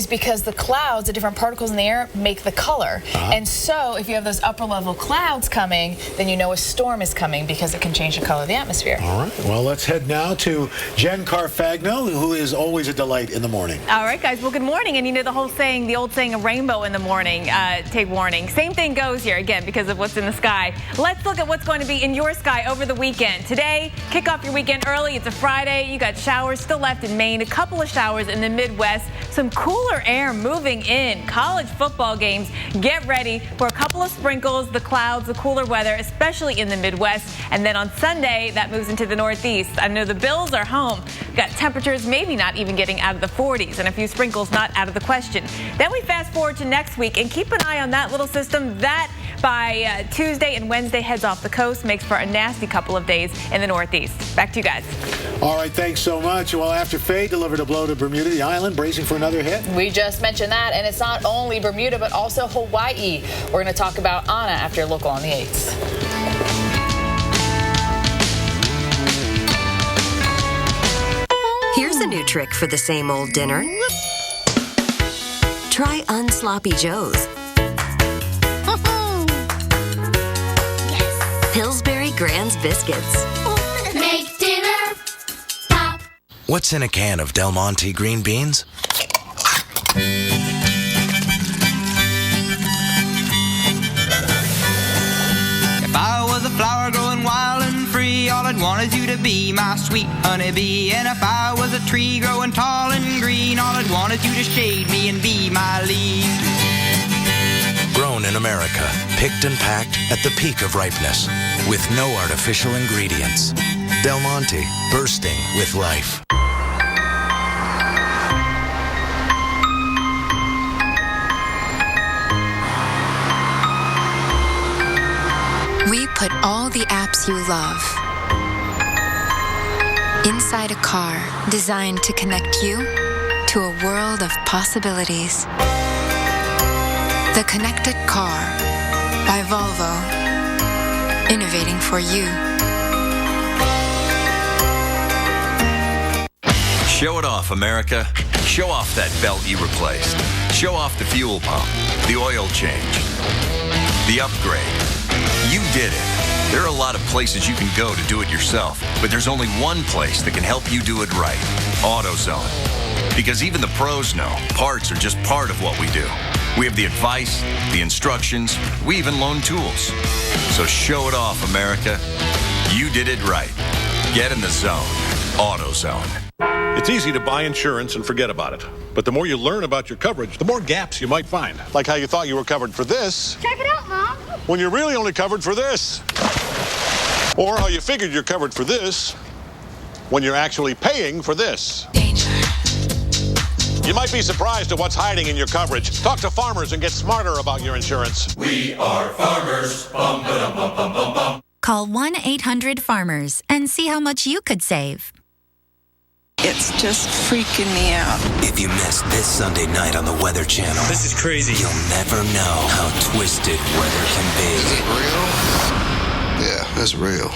because the clouds, the different particles in the air, make the color. And so if you have those upper-level clouds coming, then you know a storm is coming because it can change the color of the atmosphere.
All right, well, let's head now to Jen Carfagno, who is always a delight in the morning.
All right, guys, well, good morning. And the whole saying, the old saying, a rainbow in the morning, take warning. Same thing goes here, again, because of what's in the sky. Let's look at what's going to be in your sky over the weekend. Today, kick off your weekend early. It's a Friday. You got showers still left in Maine, a couple of showers in the Midwest, some cooler air moving in. College football games, get ready for a couple of sprinkles, the clouds, the cooler weather, especially in the Midwest. And then on Sunday, that moves into the Northeast. I know the Bills are home. We've got temperatures maybe not even getting out of the 40s and a few sprinkles not out of the question. Then we fast forward to next week and keep an eye on that little system. That by Tuesday and Wednesday heads off the coast, makes for a nasty couple of days in the Northeast. Back to you guys.
All right, thanks so much. Well, after Faye delivered a blow to Bermuda, the island bracing for another hit.
We just mentioned that, and it's not only Bermuda, but also Hawaii. We're going to talk about Anna after your local on the 8s.
Here's a new trick for the same old dinner. Try Unsloppy Joe's. Pillsbury Grand's Biscuits.
Make dinner pop. What's in a can of Del Monte green beans?
If I was a flower growing wild and free, all I'd want is you to be my sweet honeybee. And if I was a tree growing tall and green, all I'd want is you to shade me and be my leaf.
Grown in America, picked and packed at the peak of ripeness, with no artificial ingredients. Del Monte, bursting with life.
We put all the apps you love inside a car designed to connect you to a world of possibilities. The Connected Car by Volvo. Innovating for you.
Show it off, America. Show off that belt you replaced. Show off the fuel pump, the oil change, the upgrade. You did it. There are a lot of places you can go to do it yourself, but there's only one place that can help you do it right. AutoZone. Because even the pros know parts are just part of what we do. We have the advice, the instructions, we even loan tools. So show it off, America. You did it right. Get in the zone. AutoZone.
It's easy to buy insurance and forget about it. But the more you learn about your coverage, the more gaps you might find. Like how you thought you were covered for this.
Check it out, Mom.
When you're really only covered for this. Or how you figured you're covered for this when you're actually paying for this.
Danger.
You might be surprised at what's hiding in your coverage. Talk to Farmers and get smarter about your insurance.
We are Farmers. Bum, ba-dum, bum, bum, bum, bum.
Call 1-800-FARMERS and see how much you could save.
It's just freaking me out.
If you missed this Sunday night on the Weather Channel,
This is crazy.
You'll never know how twisted weather can be.
Is it real? Yeah, that's real.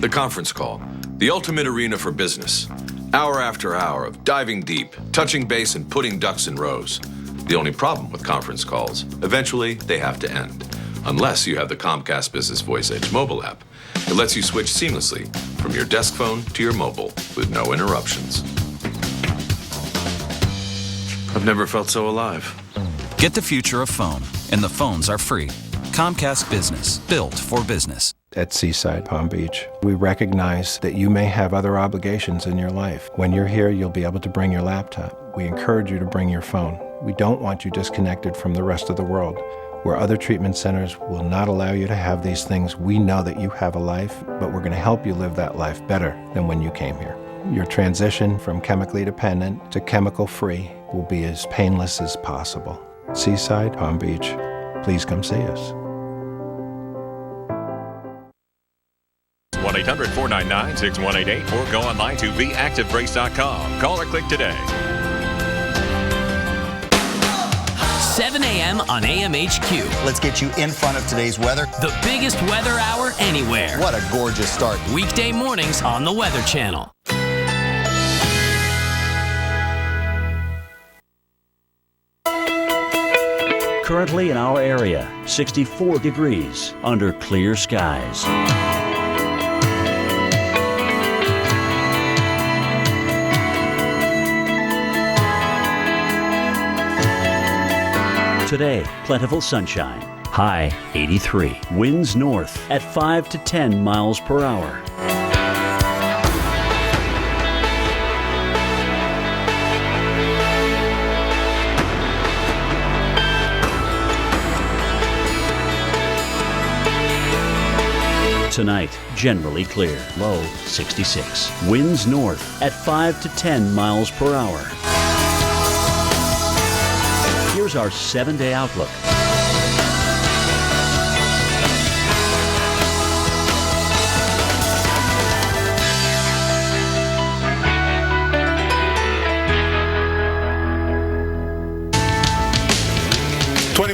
The Conference Call, the ultimate arena for business. Hour after hour of diving deep, touching base, and putting ducks in rows. The only problem with conference calls, eventually they have to end. Unless you have the Comcast Business Voice Edge mobile app. It lets you switch seamlessly from your desk phone to your mobile with no interruptions. I've never felt so alive.
Get the future of phone, and the phones are free. Comcast Business, built for business.
At Seaside Palm Beach, we recognize that you may have other obligations in your life. When you're here, you'll be able to bring your laptop. We encourage you to bring your phone. We don't want you disconnected from the rest of the world. Where other treatment centers will not allow you to have these things, we know that you have a life, but we're going to help you live that life better than when you came here. Your transition from chemically dependent to chemical-free will be as painless as possible. Seaside Palm Beach, please come see us.
1-800-499-6188 or go online to theactivebrace.com. Call or click today.
7 a.m. on AMHQ.
Let's get you in front of today's weather.
The biggest weather hour anywhere.
What a gorgeous start.
Weekday mornings on the Weather Channel.
Currently in our area, 64 degrees under clear skies. Today, plentiful sunshine. High 83. Winds north at 5 to 10 miles per hour. Tonight, generally clear. Low 66. Winds north at 5 to 10 miles per hour. Here's our 7-day outlook.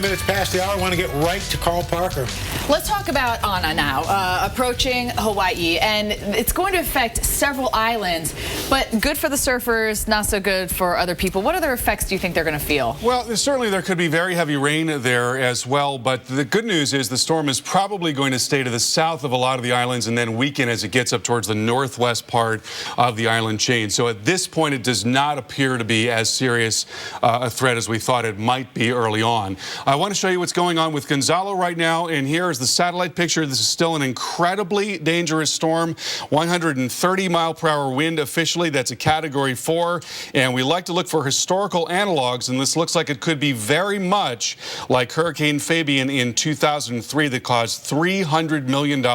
Minutes past the hour. I want to get right to Carl Parker.
Let's talk about Ana now, approaching Hawaii, and it's going to affect several islands, but good for the surfers, not so good for other people. What other effects do you think they're going to feel?
Well, certainly there could be very heavy rain there as well, but the good news is the storm is probably going to stay to the south of a lot of the islands and then weaken as it gets up towards the northwest part of the island chain. So at this point, it does not appear to be as serious a threat as we thought it might be early on. I want to show you what's going on with Gonzalo right now, and here is the satellite picture. This is still an incredibly dangerous storm. 130-mile-per-hour wind officially. That's a Category 4, and we like to look for historical analogs, and this looks like it could be very much like Hurricane Fabian in 2003 that caused $300 million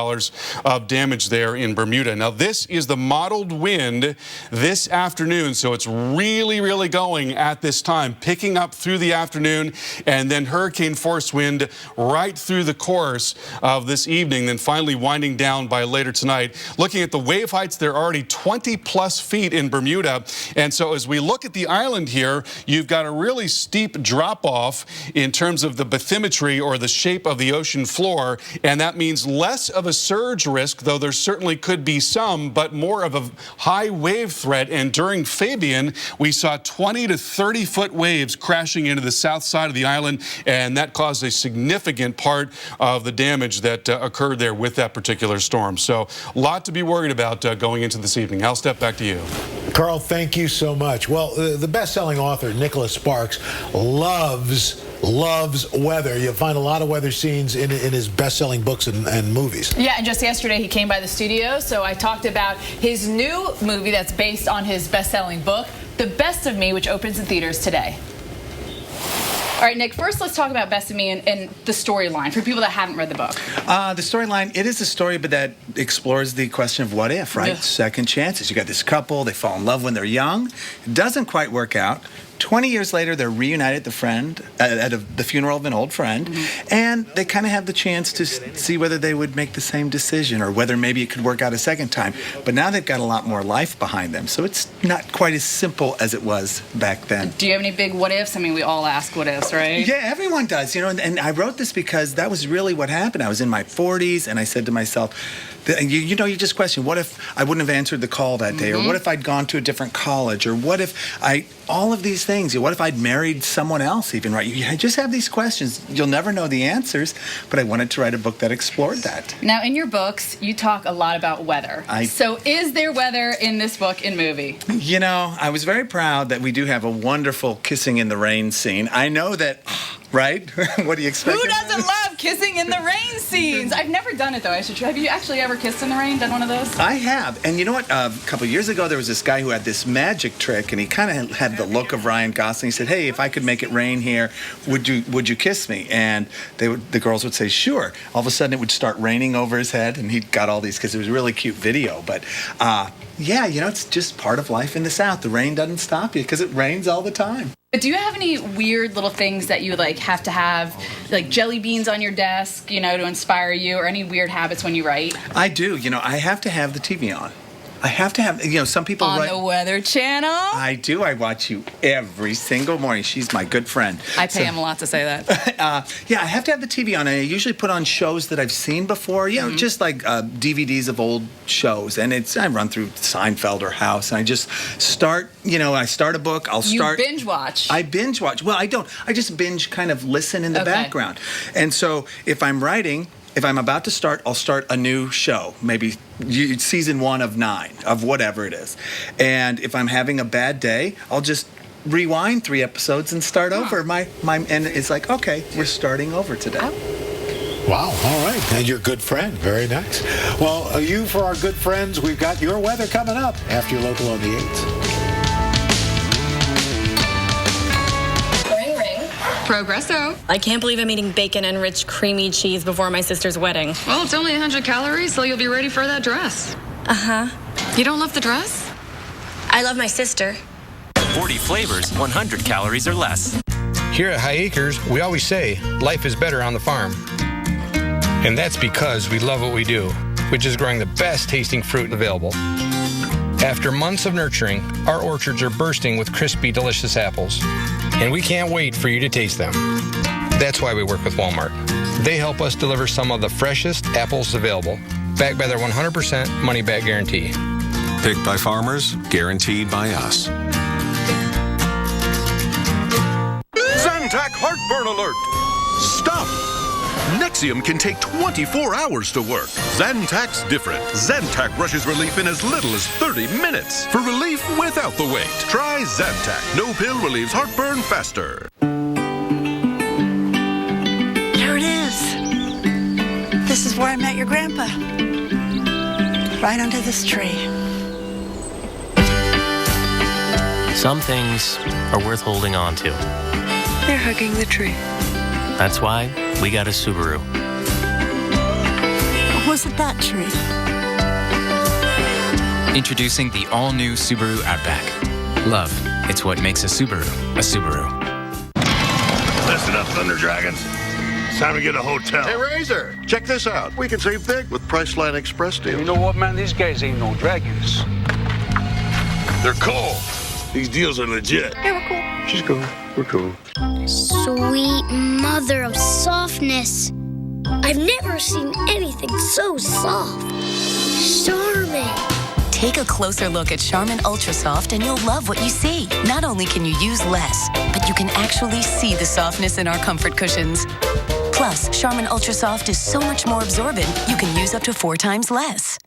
of damage there in Bermuda. Now, this is the modeled wind this afternoon, so it's really, really going at this time, picking up through the afternoon, and then hurricane force wind right through the course of this evening, then finally winding down by later tonight. Looking at the wave heights, they're already 20-plus feet in Bermuda, and so as we look at the island here, you've got a really steep drop-off in terms of the bathymetry or the shape of the ocean floor, and that means less of a surge risk, though there certainly could be some, but more of a high wave threat. And during Fabian, we saw 20 to 30-foot waves crashing into the south side of the island, and that caused a significant part of the damage that occurred there with that particular storm. So a lot to be worried about going into this evening. I'll step back to you.
Carl, thank you so much. Well, the best-selling author, Nicholas Sparks, loves weather. You'll find a lot of weather scenes in his best-selling books and movies.
Yeah, and just yesterday he came by the studio, so I talked about his new movie that's based on his best-selling book, The Best of Me, which opens in theaters today.
All right, Nick, first let's talk about Best of Me and the storyline for people that haven't read the book.
The storyline, it is a story, but that explores the question of what if, right? Yeah. Second chances. You got this couple, they fall in love when they're young. It doesn't quite work out. 20 years later, they're reunited at the funeral of an old friend, and they kind of have the chance to see whether they would make the same decision or whether maybe it could work out a second time. But now they've got a lot more life behind them, so it's not quite as simple as it was back then.
Do you have any big what ifs? I mean, we all ask what ifs, right?
Yeah, everyone does, you know, and I wrote this because that was really what happened. I was in my 40s, and I said to myself, you just question, what if I wouldn't have answered the call that day? Or what if I'd gone to a different college? Or what if all of these things, what if I'd married someone else even, right? You just have these questions. You'll never know the answers, but I wanted to write a book that explored that.
Now, in your books, you talk a lot about weather. So is there weather in this book and movie?
You know, I was very proud that we do have a wonderful kissing in the rain scene. I know that, right? What do you expect?
Who doesn't love kissing in the rain scenes? I've never done it, though. Have you actually ever kissed in the rain, done one of those?
I have. And you know what? A couple of years ago, there was this guy who had this magic trick, and he kind of had the look of Ryan Gosling. He said, hey, if I could make it rain here, would you kiss me? And the girls would say, sure. All of a sudden, it would start raining over his head, and he got all these, because it was a really cute video. But yeah, you know, it's just part of life in the South. The rain doesn't stop you, because it rains all the time.
But do you have any weird little things that you like have to have, like jelly beans on your desk, you know, to inspire you, or any weird habits when you write?
I do. You know, I have to have the TV on. I have to have, you know, some people
on the Weather Channel.
I do. I watch you every single morning. She's my good friend.
I pay him a lot to say that.
Yeah, I have to have the TV on. I usually put on shows that I've seen before, you know, just like DVDs of old shows. And I run through Seinfeld or House, and I just start, you know, I start a book, I'll start.
You binge watch.
I binge watch. Well, I don't. I just binge kind of listen in the background. And so if I'm writing, if I'm about to start, I'll start a new show, maybe season 1 of 9, of whatever it is. And if I'm having a bad day, I'll just rewind 3 episodes and start over. And it's like, okay, we're starting over today.
Wow, all right. And your good friend. Very nice. Well, for our good friends, we've got your weather coming up after your local on the 8th.
Progresso. I can't believe I'm eating bacon-enriched creamy cheese before my sister's wedding.
Well, it's only 100 calories, so you'll be ready for that dress.
Uh-huh.
You don't love the dress?
I love my sister.
40 flavors, 100 calories or less.
Here at High Acres, we always say, life is better on the farm. And that's because we love what we do, which is growing the best tasting fruit available. After months of nurturing, our orchards are bursting with crispy, delicious apples. And we can't wait for you to taste them. That's why we work with Walmart. They help us deliver some of the freshest apples available, backed by their 100% money-back guarantee.
Picked by farmers, guaranteed by us.
Zantac heartburn alert! Stop! Nexium can take 24 hours to work. Zantac's different. Zantac rushes relief in as little as 30 minutes. For relief without the wait, try Zantac. No pill relieves heartburn faster.
There it is. This is where I met your grandpa. Right under this tree.
Some things are worth holding on to.
They're hugging the tree.
That's why we got a Subaru.
Was it that tree?
Introducing the all-new Subaru Outback. Love, it's what makes a Subaru a Subaru.
Listen up, Thunder Dragons. It's time to get a hotel. Hey, Razor, check this out. We can save big with Priceline Express deals.
You know what, man? These guys ain't no dragons.
They're cool. These deals are legit.
Yeah, we're cool.
She's cool. We're cool.
Sweet mother of softness. I've never seen anything so soft. Charmin.
Take a closer look at Charmin Ultra Soft and you'll love what you see. Not only can you use less, but you can actually see the softness in our comfort cushions. Plus, Charmin Ultra Soft is so much more absorbent, you can use up to 4 times less.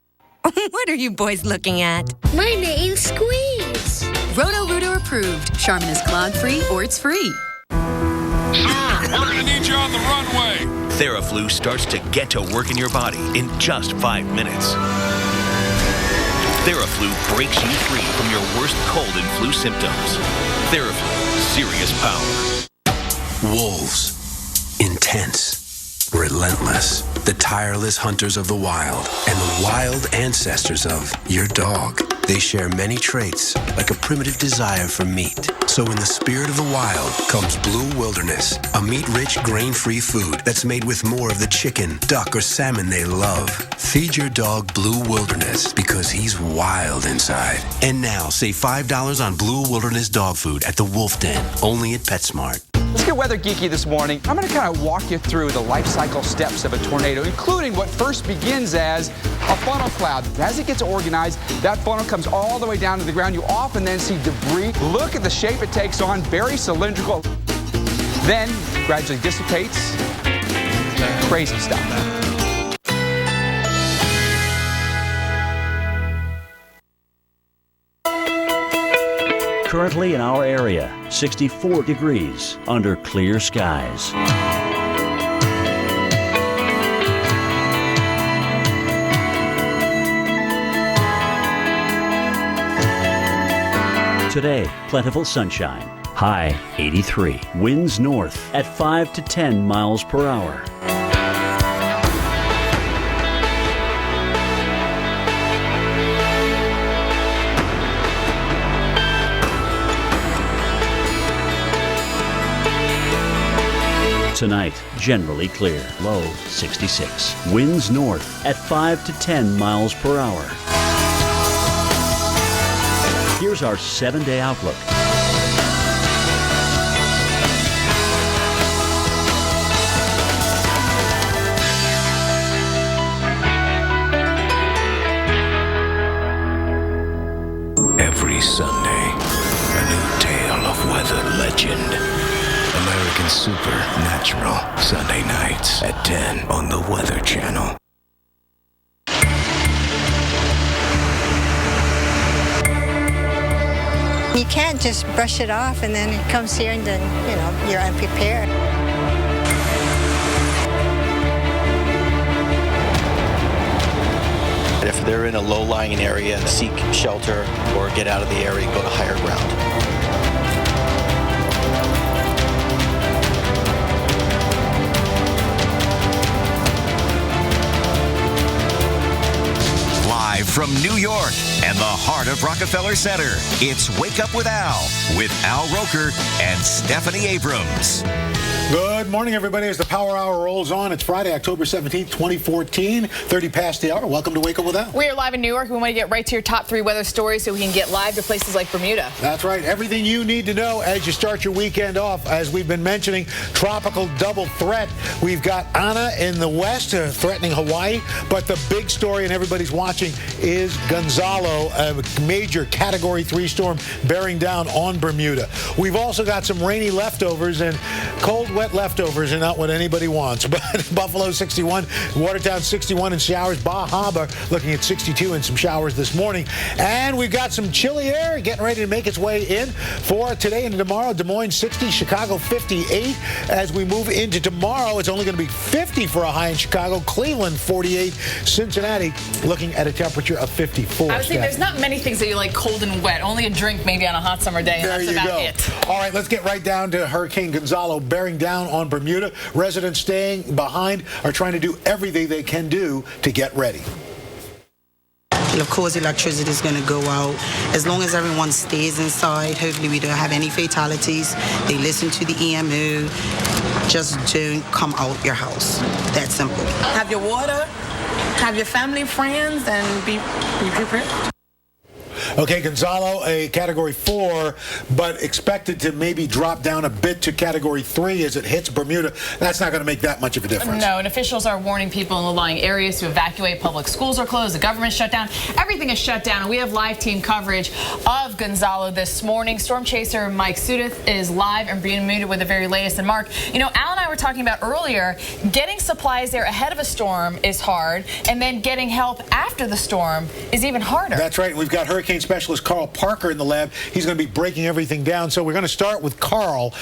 What are you boys looking at?
My name's Squeeze.
Roto-Rooter approved. Charmin is clog-free or it's free.
Sir, we're going to need you on the runway.
Theraflu starts to get to work in your body in just 5 minutes. Theraflu breaks you free from your worst cold and flu symptoms. Theraflu, serious power.
Wolves. Intense. Relentless. The tireless hunters of the wild. And the wild ancestors of your dog. They share many traits, like a primitive desire for meat. So in the spirit of the wild comes Blue Wilderness, a meat-rich, grain-free food that's made with more of the chicken, duck, or salmon they love. Feed your dog Blue Wilderness because he's wild inside. And now, save $5 on Blue Wilderness dog food at the Wolf Den, only at PetSmart.
Let's get weather geeky this morning. I'm going to kind of walk you through the life cycle steps of a tornado, including what first begins as a funnel cloud. As it gets organized, that funnel comes all the way down to the ground. You often then see debris. Look at the shape it takes on, very cylindrical. Then gradually dissipates. Crazy stuff.
Currently in our area, 64 degrees under clear skies. Today, plentiful sunshine. High 83. Winds north at 5 to 10 miles per hour. tonight. Generally clear. Low 66. Winds north at 5 to 10 miles per hour. Here's our 7-day outlook.
Every Sunday, a new tale of weather legend. American Supernatural, Sunday nights at 10 on the Weather Channel.
You can't just brush it off and then it comes here and then, you're unprepared.
If they're in a low-lying area, seek shelter or get out of the area and go to higher ground.
Live from New York and the heart of Rockefeller Center, it's Wake Up with Al Roker and Stephanie Abrams.
Good morning, everybody. As the Power Hour rolls on, it's Friday, October 17th, 2014, 30 past the hour. Welcome to Wake Up with Al.
We are live in New York. We want to get right to your top 3 weather stories so we can get live to places like Bermuda.
That's right. Everything you need to know as you start your weekend off. As we've been mentioning, tropical double threat. We've got Ana in the west threatening Hawaii, but the big story and everybody's watching is Gonzalo, a major Category 3 storm bearing down on Bermuda. We've also got some rainy leftovers, and cold, wet leftovers are not what anybody wants. But Buffalo 61, Watertown 61 in showers. Bah Harbor looking at 62 and some showers this morning. And we've got some chilly air getting ready to make its way in for today and tomorrow. Des Moines 60, Chicago 58. As we move into tomorrow, it's only going to be 50 for a high in Chicago. Cleveland 48. Cincinnati looking at a temperature of 54.
I was thinking there's not many things that you like cold and wet. Only a drink maybe on a hot summer day. And
there
that's
you
about
go.
it.
All right, let's get right down to Hurricane Gonzalo bearing down on Bermuda. Residents staying behind are trying to do everything they can do to get ready.
And of course, electricity is going to go out. As long as everyone stays inside, hopefully we don't have any fatalities. They listen to the EMU. Just don't come out your house. That simple.
Have your water, have your family, friends, and be prepared.
Okay, Gonzalo, a Category 4, but expected to maybe drop down a bit to Category 3 as it hits Bermuda. That's not going to make that much of a difference.
No, and officials are warning people in low-lying areas to evacuate. Public schools are closed. The government shut down. Everything is shut down. And we have live team coverage of Gonzalo this morning. Storm chaser Mike Sudduth is live in Bermuda with the very latest. And Mark, Al and I were talking about earlier, getting supplies there ahead of a storm is hard, and then getting help after the storm is even harder.
That's right. We've got Hurricane Specialist Carl Parker in the lab. He's going to be breaking everything down. So we're going to start with Carl.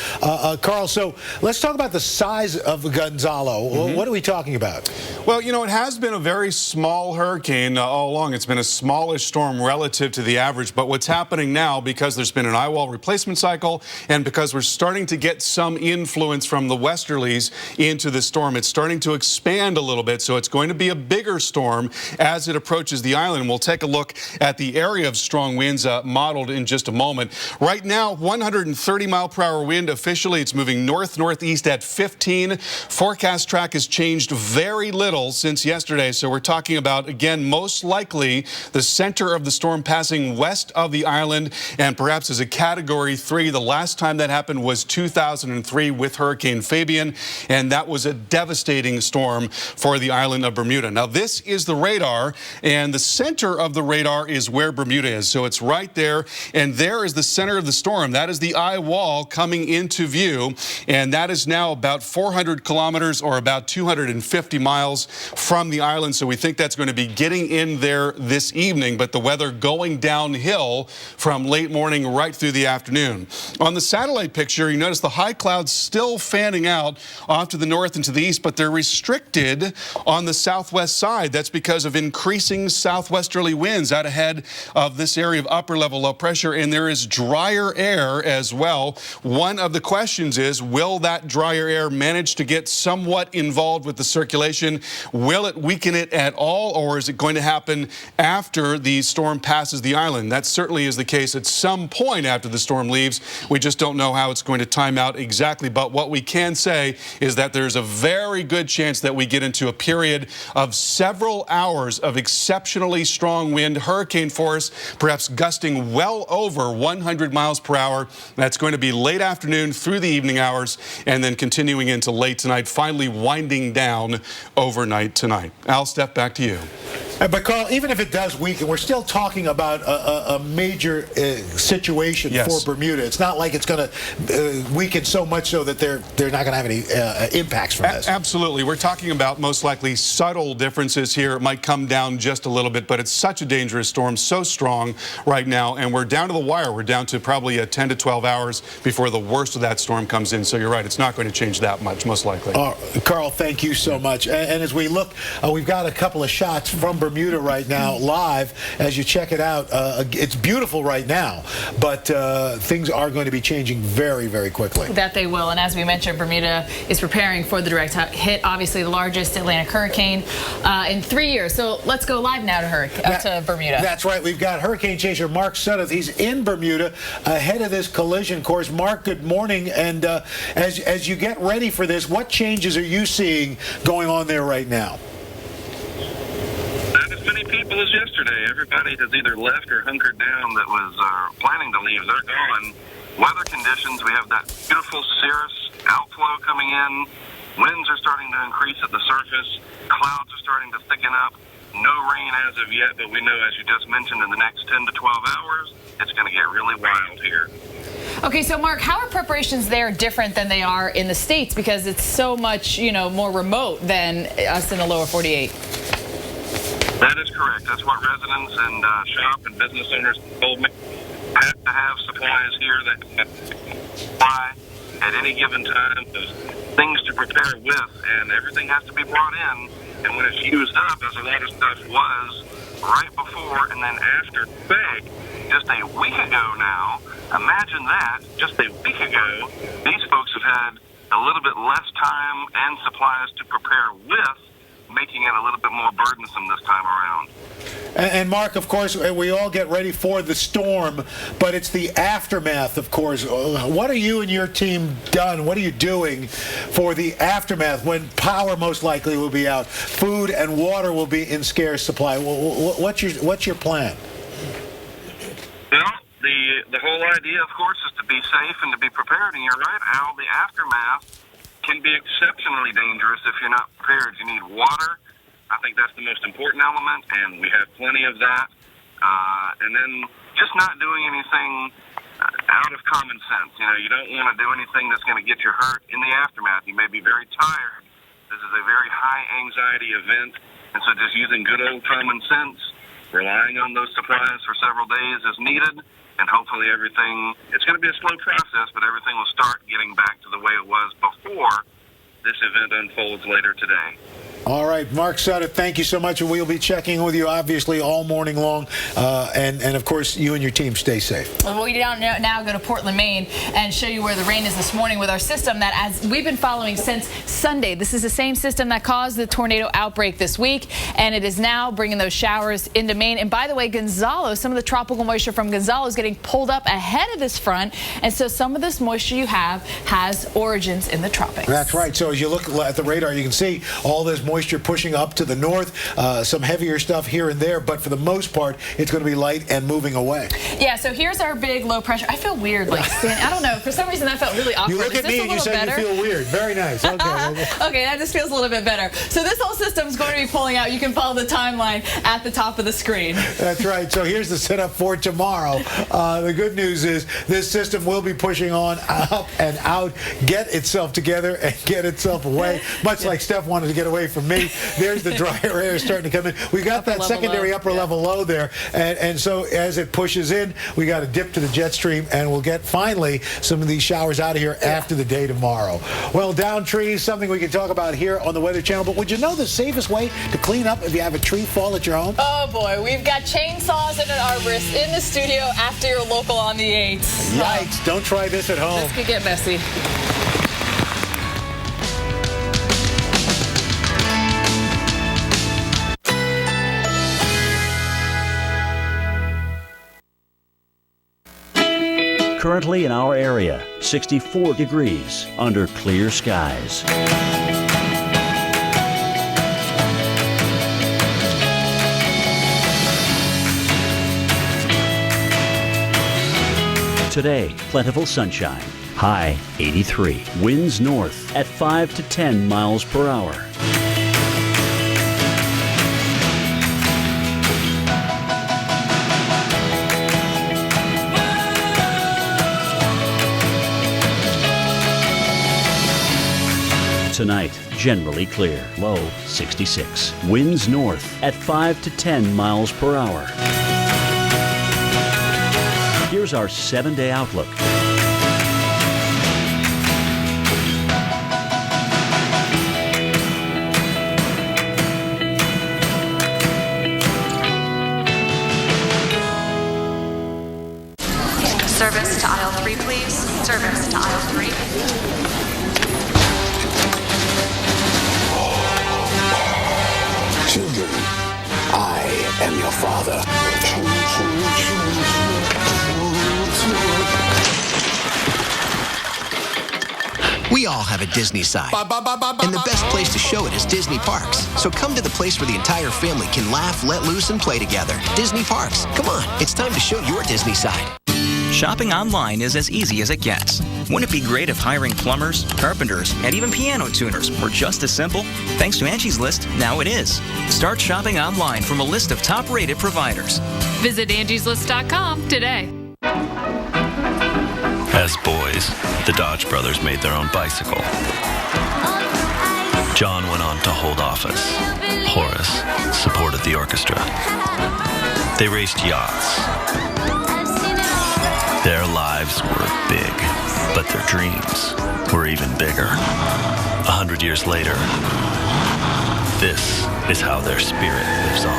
Carl, so let's talk about the size of Gonzalo. What are we talking about?
Well, it has been a very small hurricane all along. It's been a smallish storm relative to the average. But what's happening now, because there's been an eye-wall replacement cycle and because we're starting to get some influence from the westerlies into the storm, it's starting to expand a little bit. So it's going to be a bigger storm as it approaches the island. We'll take a look at the area of strong winds modeled in just a moment. Right now, 130-mile-per-hour wind. Officially, it's moving north-northeast at 15. Forecast track has changed very little since yesterday. So we're talking about, again, most likely the center of the storm passing west of the island and perhaps as a Category 3. The last time that happened was 2003 with Hurricane Fabian, and that was a devastating storm for the island of Bermuda. Now, this is the radar, and the center of the radar is where Bermuda is. So it's right there, and there is the center of the storm. That is the eye wall coming into view, and that is now about 400 kilometers or about 250 miles from the island. So we think that's going to be getting in there this evening, but the weather going downhill from late morning right through the afternoon. On the satellite picture, you notice the high clouds still fanning out off to the north and to the east, but they're restricted on the southwest side. That's because of increasing southwesterly winds out ahead of this area of upper level low pressure, and there is drier air as well. One of the questions is, will that drier air manage to get somewhat involved with the circulation? Will it weaken it at all, or is it going to happen after the storm passes the island? That certainly is the case at some point after the storm leaves. We just don't know how it's going to time out exactly, but what we can say is that there's a very good chance that we get into a period of several hours of exceptionally strong wind, hurricane force, perhaps gusting well over 100 miles per hour. That's going to be late afternoon through the evening hours and then continuing into late tonight, finally winding down overnight tonight. Al, Steph, back to you.
But Carl, even if it does weaken, we're still talking about a major situation for Bermuda. It's not like it's going to weaken so much so that they're not going to have any impacts from this.
Absolutely. We're talking about most likely subtle differences here. It might come down just a little bit, but it's such a dangerous storm, so strong right now, and we're down to the wire. We're down to probably 10 to 12 hours before the worst of that storm comes in. So you're right. It's not going to change that much, most likely.
Carl, thank you so much. And as we look, we've got a couple of shots from Bermuda right now live as you check it out. It's beautiful right now, but things are going to be changing very, very quickly.
That they will. And as we mentioned, Bermuda is preparing for the direct hit, obviously the largest Atlantic hurricane in 3 years. So let's go live now to Bermuda.
That's right. We've got hurricane chaser Mark Sudduth. He's in Bermuda ahead of this collision course. Mark, good morning. And as you get ready for this, what changes are you seeing going on there right now?
As many people as yesterday. Everybody has either left or hunkered down that was planning to leave. They're gone. Weather conditions, we have that beautiful cirrus outflow coming in. Winds are starting to increase at the surface. Clouds are starting to thicken up. No rain as of yet, but we know, as you just mentioned, in the next 10 to 12 hours, it's going to get really wild here.
Okay, so Mark, how are preparations there different than they are in the States? Because it's so much, more remote than us in the lower 48.
That is correct. That's what residents and shop and business owners told me. Have to have supplies here that supply at any given time. There's things to prepare with, and everything has to be brought in. And when it's used up, as a lot of stuff was right before and then after Fay, just a week ago now, imagine that, just a week ago, these folks have had a little bit less time and supplies to prepare with, making it a little bit more burdensome this time around.
And Mark, of course, we all get ready for the storm, but it's the aftermath, of course. What are you and your team done? What are you doing for the aftermath when power most likely will be out, food and water will be in scarce supply? What's your plan?
Well, the whole idea, of course, is to be safe and to be prepared. And you're right, Al, the aftermath can be exceptionally dangerous if you're not prepared. You need water. I think that's the most important element, and we have plenty of that. And then just not doing anything out of common sense. You don't want to do anything that's going to get you hurt in the aftermath. You may be very tired. This is a very high anxiety event, and so just using good old common sense, relying on those supplies for several days as needed, and hopefully it's going to be a slow process, but everything will start getting back to the way it was before this event unfolds later today.
All right, Mark Sudduth, thank you so much, and we'll be checking with you, obviously, all morning long. And of course, you and your team stay safe.
Well, we now go to Portland, Maine, and show you where the rain is this morning with our system that, as we've been following since Sunday, this is the same system that caused the tornado outbreak this week, and it is now bringing those showers into Maine. And by the way, Gonzalo, some of the tropical moisture from Gonzalo is getting pulled up ahead of this front, and so some of this moisture you have has origins in the tropics.
That's right. So as you look at the radar, you can see all this moisture pushing up to the north, some heavier stuff here and there, but for the most part, it's going to be light and moving away.
Yeah, so here's our big low pressure. I feel weird, I don't know. For some reason, that felt really awkward.
You look at me and you say you feel weird. Very nice. Okay.
Okay, that just feels a little bit better. So this whole system is going to be pulling out. You can follow the timeline at the top of the screen.
That's right. So here's the setup for tomorrow. The good news is this system will be pushing on up and out, get itself together and get itself away, much like Steph wanted to get away from from me. There's the drier air starting to come in. We got that secondary upper level low there, and so as it pushes in, we got a dip to the jet stream, and we'll get finally some of these showers out of here after the day tomorrow. Well, down trees, something we can talk about here on the Weather Channel, but would you know the safest way to clean up if you have a tree fall at your home?
Oh boy, we've got chainsaws and an arborist in the studio after your local on the 8th.
Yikes, don't try this at home.
This could get messy.
Currently in our area, 64 degrees under clear skies. Today, plentiful sunshine. High 83. Winds north at 5 to 10 miles per hour. Tonight, generally clear. Low 66. Winds north at 5 to 10 miles per hour. Here's our 7-day outlook.
Service to aisle 3, please. Service to aisle 3.
Children, I am your father.
We all have a Disney side. And the best place to show it is Disney Parks. So come to the place where the entire family can laugh, let loose, and play together. Disney Parks. Come on, it's time to show your Disney side.
Shopping online is as easy as it gets. Wouldn't it be great if hiring plumbers, carpenters, and even piano tuners were just as simple? Thanks to Angie's List, now it is. Start shopping online from a list of top-rated providers.
Visit angieslist.com today.
As boys, the Dodge brothers made their own bicycle. John went on to hold office. Horace supported the orchestra. They raced yachts. Their lives were big, but their dreams were even bigger. 100 years later, this is how their spirit lives on.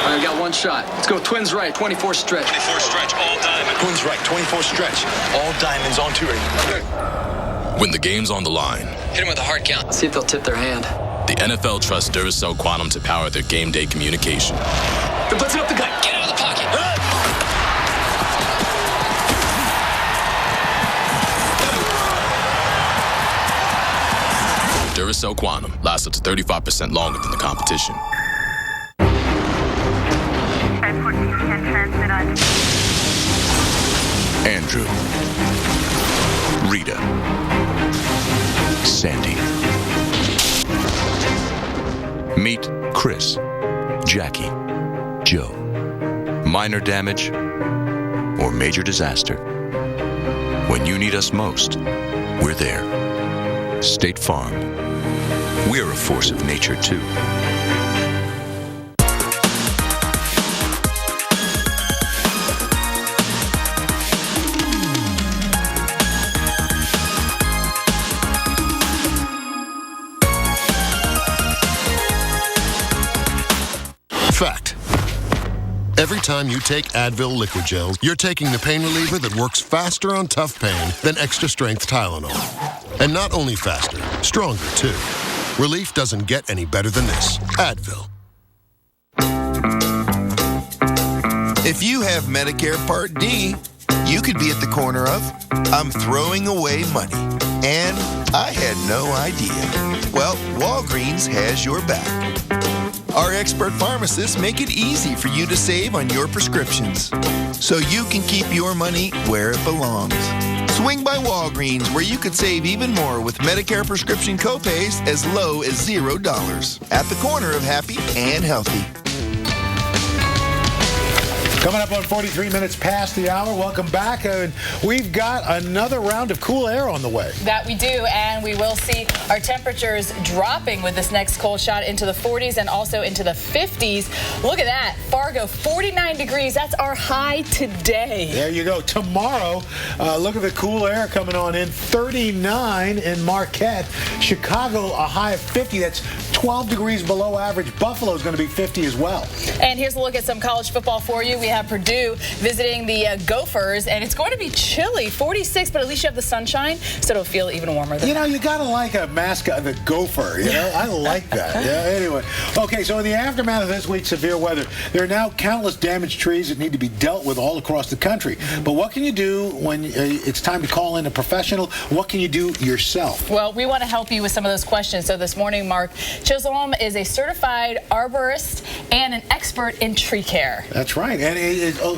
All right, we got one shot. Let's go twins right, 24 stretch.
24 stretch, all diamond. Twins right, 24 stretch. All diamonds on 2 ready.
When the game's on the line,
Hit them with a hard count. See if they'll tip their hand.
the NFL trusts Duracell Quantum to power their game day communication.
Then blitz it up the gut. Get out of the pocket.
Duracell Quantum lasts up to 35% longer than the competition.
Andrew, Rita, Sandy. Meet Chris, Jackie, Joe. Minor damage or major disaster. When you need us most, we're there. State Farm. We're a force of nature, too.
Fact. Every time you take Advil liquid gels, you're taking the pain reliever that works faster on tough pain than extra strength Tylenol. And not only faster, stronger too. Relief doesn't get any better than this. Advil.
If you have Medicare Part D, you could be at the corner of, I'm throwing away money, and I had no idea. Well, Walgreens has your back. Our expert pharmacists make it easy for you to save on your prescriptions, so you can keep your money where it belongs. Swing by Walgreens, where you could save even more with Medicare prescription copays as low as $0. At the corner of happy and healthy.
Coming up on 43 minutes past the hour. Welcome back. And we've got another round of cool air on the way.
That we do, and we will see our temperatures dropping with this next cold shot into the 40s and also into the 50s. Look at that. Fargo, 49 degrees. That's our high today.
There you go. Tomorrow, look at the cool air coming on in. 39 in Marquette. Chicago, a high of 50. That's 12 degrees below average. Buffalo is going to be 50 as well.
And here's a look at some college football for you. We have Purdue visiting the Gophers, and it's going to be chilly, 46, but at least you have the sunshine, so it'll feel even warmer than
you got to like a mascot, the Gopher. I like that. Yeah. Anyway, okay, so in the aftermath of this week's severe weather, there are now countless damaged trees that need to be dealt with all across the country. But what can you do when it's time to call in a professional? What can you do yourself?
Well, we want to help you with some of those questions. So this morning, Mark Chisholm is a certified arborist and an expert in tree care.
That's right. And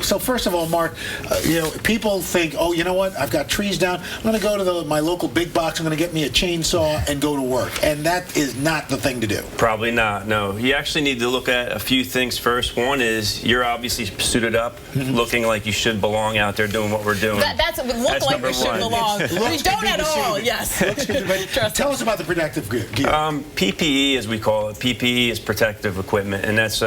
so first of all, Mark, people think, oh, you know what? I've got trees down. I'm going to go to my local big box. I'm going to get me a chainsaw and go to work. And that is not the thing to do.
Probably not, no. You actually need to look at a few things first. One is you're obviously suited up, looking like you should belong out there doing what we're doing.
That's like we should belong. We don't at all, yes.
Tell us about the protective gear.
PPE, as we call it. PPE is protective equipment, and that's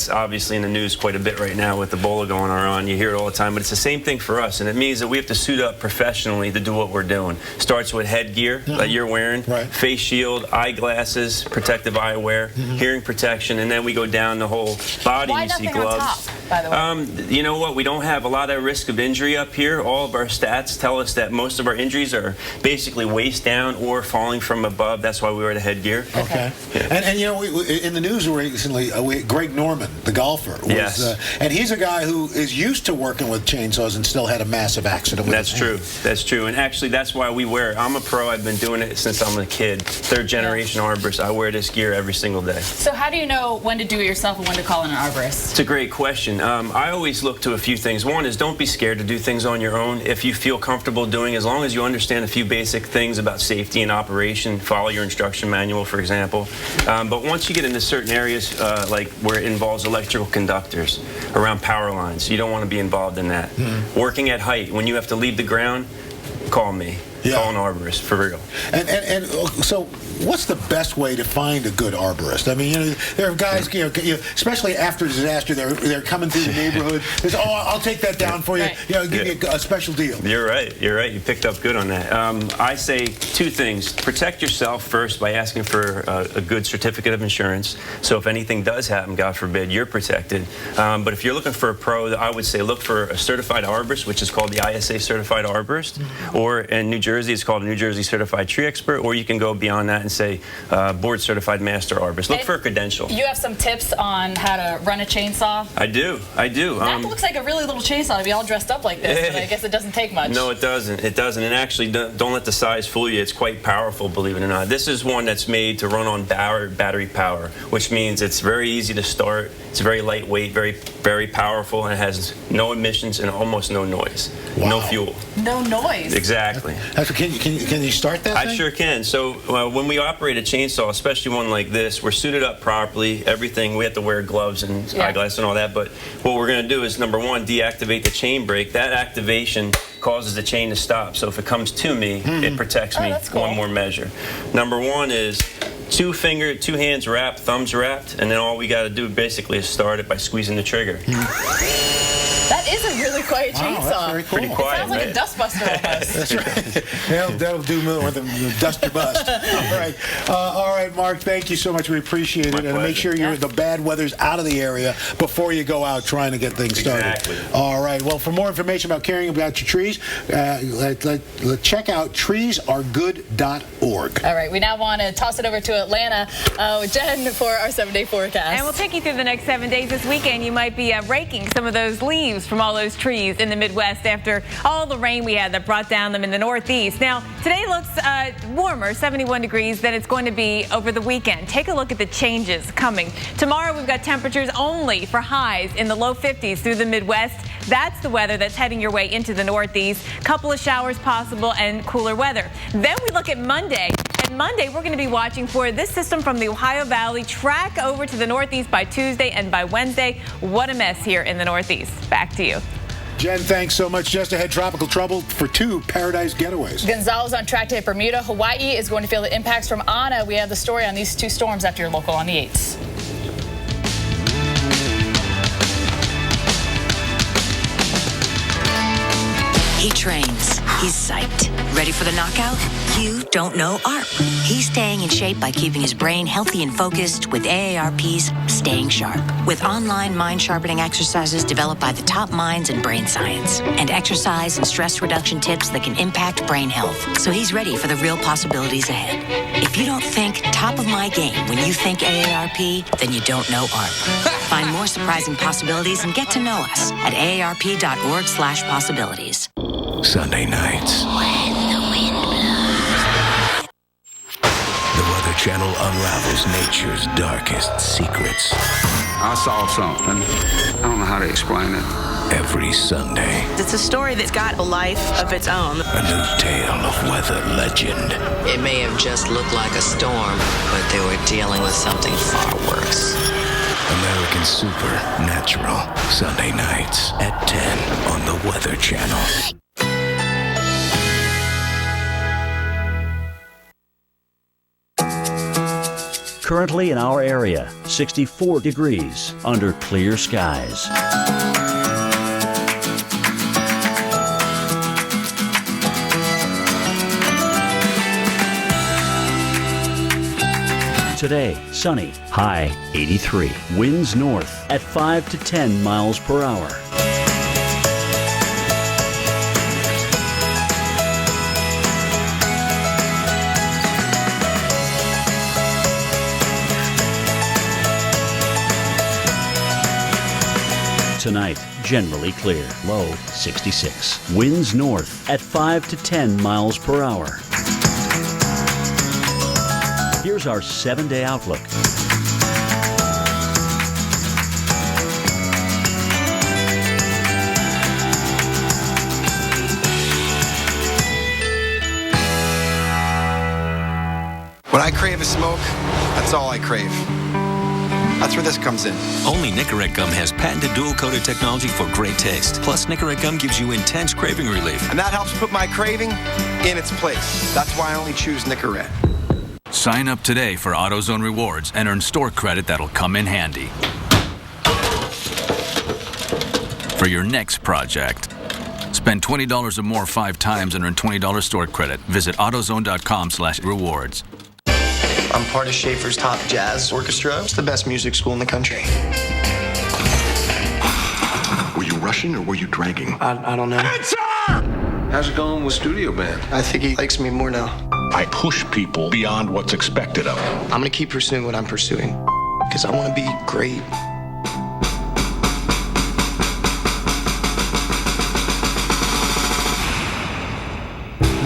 obviously in the news quite a bit right now with Ebola going on. You hear it all the time, but it's the same thing for us, and it means that we have to suit up professionally to do what we're doing. Starts with headgear that you're wearing, face shield, eyeglasses, protective eyewear, hearing protection, and then we go down the whole body.
Why
you see
nothing
gloves.
On top, by the way?
You know what? We don't have a lot of risk of injury up here. All of our stats tell us that most of our injuries are basically waist down or falling from above. That's why we wear the headgear.
Okay. Yeah. And in the news recently, Greg Norman, the golfer, was, and he's a guy who is used to working with chainsaws and still had a massive accident with
That's true. That's true. And actually, that's why we wear it. I'm a pro. I've been doing it since I'm a kid. Third generation arborist. I wear this gear every single day.
So how do you know when to do it yourself and when to call in an arborist?
It's a great question. I always look to a few things. One is don't be scared to do things on your own. If you feel comfortable doing, as long as you understand a few basic things about safety and operation, follow your instruction manual, for example. But once you get into certain areas, like where it involves electrical conductors, around power lines, you don't want to be involved in that. Working at height, when you have to leave the ground, call me. Call an arborist, for real.
And so what's the best way to find a good arborist? I mean, there are guys, especially after disaster, they're coming through the neighborhood. There's, I'll take that down for you. Give you a special deal.
You're right. You're right. You picked up good on that. I say two things. Protect yourself first by asking for a good certificate of insurance. So if anything does happen, God forbid, you're protected. But if you're looking for a pro, I would say look for a certified arborist, which is called the ISA Certified Arborist, or in New Jersey, it's called a New Jersey Certified Tree Expert, or you can go beyond that and say Board Certified Master Arborist. Look for a credential.
You have some tips on how to run a chainsaw?
I do.
That looks like a really little chainsaw to be all dressed up like this, but I guess it doesn't take much.
No, it doesn't. It doesn't. And actually, don't let the size fool you. It's quite powerful, believe it or not. This is one that's made to run on battery power, which means it's very easy to start. It's very lightweight, very powerful, and it has no emissions and almost no noise.
Wow.
No fuel.
No noise.
Exactly.
Can you start that thing?
I sure can. So when we operate a chainsaw, especially one like this, we're suited up properly. Everything, we have to wear gloves and eyeglasses and all that. But what we're going to do is, number one, deactivate the chain brake. That activation causes the chain to stop. So if it comes to me, it protects me one more measure. Number one is two hands wrapped, thumbs wrapped, and then all we got to do basically is start it by squeezing the trigger.
That is a really quiet chainsaw.
That's very cool.
Pretty quiet,
it sounds like a dustbuster almost.
That's right. That'll do more than the dust or bust. All right, Mark, thank you so much. We appreciate it. And make sure the bad weather's out of the area before you go out trying to get things started.
Exactly.
All right. Well, for more information about caring about your trees, check out treesaregood.org.
All right. We now want to toss it over to Atlanta with Jen for our 7-day forecast.
And we'll take you through the next 7 days. This weekend, you might be raking some of those leaves from all those trees in the Midwest after all the rain we had that brought down them in the Northeast. Now, today looks warmer, 71 degrees, than it's going to be over the weekend. Take a look at the changes coming. Tomorrow, we've got temperatures only for highs in the low 50s through the Midwest. That's the weather that's heading your way into the Northeast. Couple of showers possible and cooler weather. Then we look at Monday. And Monday, we're going to be watching for this system from the Ohio Valley track over to the Northeast by Tuesday and by Wednesday. What a mess here in the Northeast. Back to you.
Jen, thanks so much. Just ahead, tropical trouble for 2 paradise getaways.
Gonzalo's on track to hit Bermuda. Hawaii is going to feel the impacts from Ana. We have the story on these 2 storms after your local on the 8s.
He trains. He's psyched. Ready for the knockout? You don't know ARP. He's staying in shape by keeping his brain healthy and focused with AARP's Staying Sharp. With online mind-sharpening exercises developed by the top minds in brain science. And exercise and stress reduction tips that can impact brain health. So he's ready for the real possibilities ahead. If you don't think top of my game when you think AARP, then you don't know ARP. Find more surprising possibilities and get to know us at aarp.org/possibilities.
Sunday nights. When the wind blows. The Weather Channel unravels nature's darkest secrets.
I saw something. I don't know how to explain it.
Every Sunday.
It's a story that's got a life of its own.
A new tale of weather legend.
It may have just looked like a storm, but they were dealing with something far worse.
American Supernatural. Sunday nights at 10 on the Weather Channel.
Currently in our area, 64 degrees under clear skies. Today, sunny, high 83. Winds north at 5 to 10 miles per hour. Tonight, generally clear, low 66. Winds north at 5 to 10 miles per hour. Here's our 7-day outlook.
When I crave a smoke, that's all I crave. That's where this comes in.
Only Nicorette Gum has patented dual-coated technology for great taste. Plus, Nicorette Gum gives you intense craving relief.
And that helps put my craving in its place. That's why I only choose Nicorette.
Sign up today for AutoZone Rewards and earn store credit that'll come in handy for your next project. Spend $20 or more 5 times and earn $20 store credit. Visit AutoZone.com/rewards.
I'm part of Schaefer's Top Jazz Orchestra. It's the best music school in the country.
Were you rushing or were you dragging?
I don't know.
Answer! How's it going with Studio Band?
I think he likes me more now.
I push people beyond what's expected of them.
I'm going to keep pursuing what I'm pursuing because I want to be great.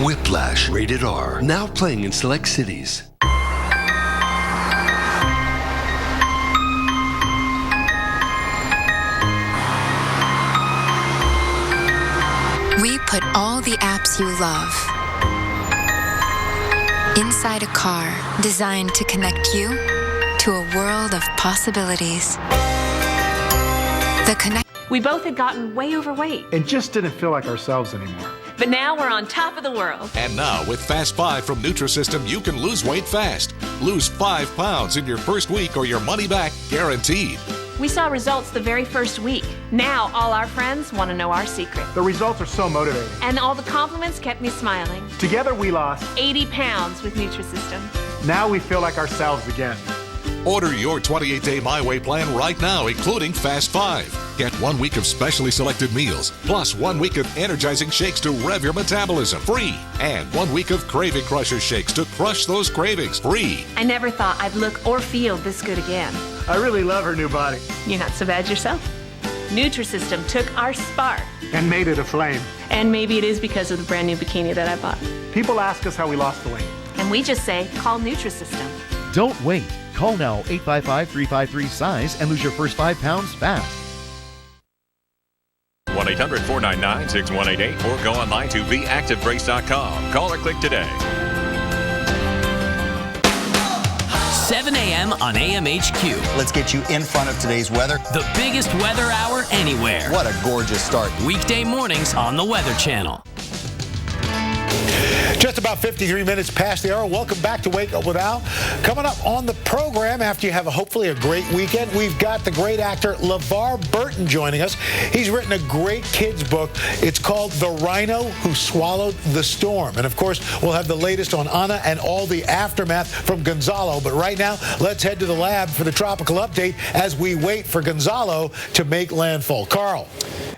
Whiplash, rated R. Now playing in select cities.
We put all the apps you love inside a car designed to connect you to a world of possibilities.
We both had gotten way overweight.
And just didn't feel like ourselves anymore.
But now we're on top of the world.
And now with Fast 5 from Nutrisystem, you can lose weight fast. Lose 5 pounds in your first week or your money back guaranteed.
We saw results the very first week. Now all our friends want to know our secret.
The results are so motivating.
And all the compliments kept me smiling.
Together we lost
80 pounds with Nutrisystem.
Now we feel like ourselves again.
Order your 28-day My Way plan right now, including Fast 5. Get 1 week of specially selected meals, plus 1 week of energizing shakes to rev your metabolism, free. And 1 week of Craving Crusher shakes to crush those cravings, free.
I never thought I'd look or feel this good again.
I really love her new body.
You're not so bad yourself. Nutrisystem took our spark
and made it a flame.
And maybe it is because of the brand new bikini that I bought.
People ask us how we lost the weight.
And we just say, call Nutrisystem.
Don't wait. Call now 855-353-SIZE and lose your first 5 pounds fast.
1-800-499-6188 or go online to theactivebrace.com. Call or click today.
7 a.m. on AMHQ.
Let's get you in front of today's weather.
The biggest weather hour anywhere.
What a gorgeous start.
Weekday mornings on the Weather Channel.
Just about 53 minutes past the hour. Welcome back to Wake Up with Al. Coming up on the program, after you have hopefully a great weekend, we've got the great actor LeVar Burton joining us. He's written a great kids book. It's called The Rhino Who Swallowed the Storm. And, of course, we'll have the latest on Ana and all the aftermath from Gonzalo. But right now, let's head to the lab for the tropical update as we wait for Gonzalo to make landfall. Carl.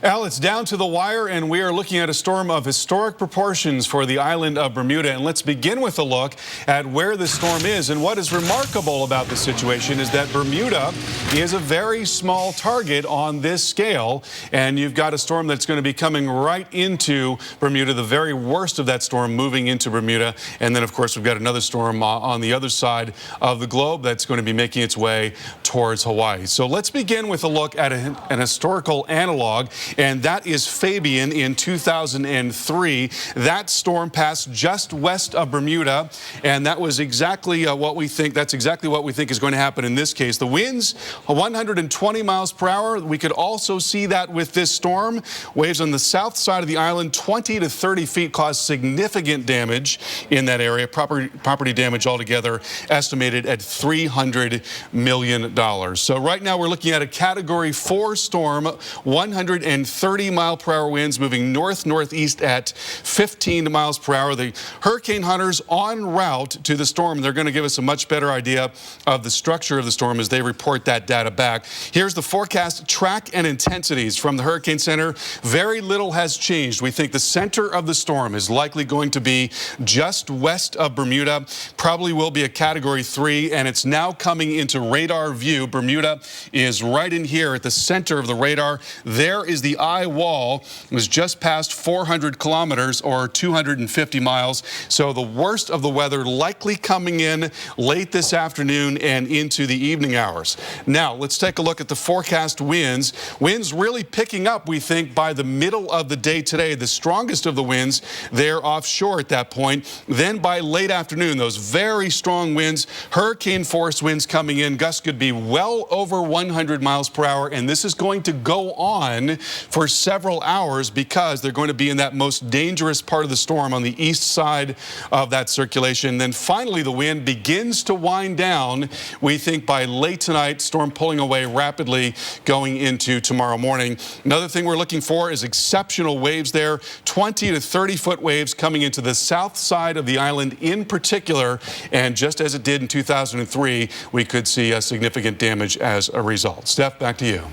Al, it's down to the wire, and we are looking at a storm of historic proportions for the island of Bermuda. And let's begin with a look at where the storm is. And what is remarkable about the situation is that Bermuda is a very small target on this scale. And you've got a storm that's going to be coming right into Bermuda, the very worst of that storm moving into Bermuda. And then, of course, we've got another storm on the other side of the globe that's going to be making its way towards Hawaii. So let's begin with a look at an historical analog. And that is Fabian in 2003. That storm passed just west of Bermuda, and that was exactly what we think. That's exactly what we think is going to happen in this case. The winds, 120 miles per hour. We could also see that with this storm. Waves on the south side of the island, 20 to 30 feet, caused significant damage in that area. Property damage altogether estimated at $300 million. So right now we're looking at a Category 4 storm, 130 mile per hour winds moving north-northeast at 15 miles per hour. The hurricane hunters en route to the storm, they're going to give us a much better idea of the structure of the storm as they report that data back. Here's the forecast track and intensities from the Hurricane Center. Very little has changed. We think the center of the storm is likely going to be just west of Bermuda, probably will be a Category 3, and it's now coming into radar view. Bermuda is right in here at the center of the radar. There is the eye wall. It was just past 400 kilometers or 250 miles. So the worst of the weather likely coming in late this afternoon and into the evening hours. Now, let's take a look at the forecast winds. Winds really picking up, we think, by the middle of the day today. The strongest of the winds, they're offshore at that point. Then by late afternoon, those very strong winds, hurricane force winds coming in. Gusts could be well over 100 miles per hour, and this is going to go on for several hours because they're going to be in that most dangerous part of the storm on the east side of that circulation. Then finally, the wind begins to wind down. We think by late tonight, storm pulling away rapidly going into tomorrow morning. Another thing we're looking for is exceptional waves there, 20 to 30 foot waves coming into the south side of the island in particular. And just as it did in 2003, we could see a significant damage as a result. Steph, back to you.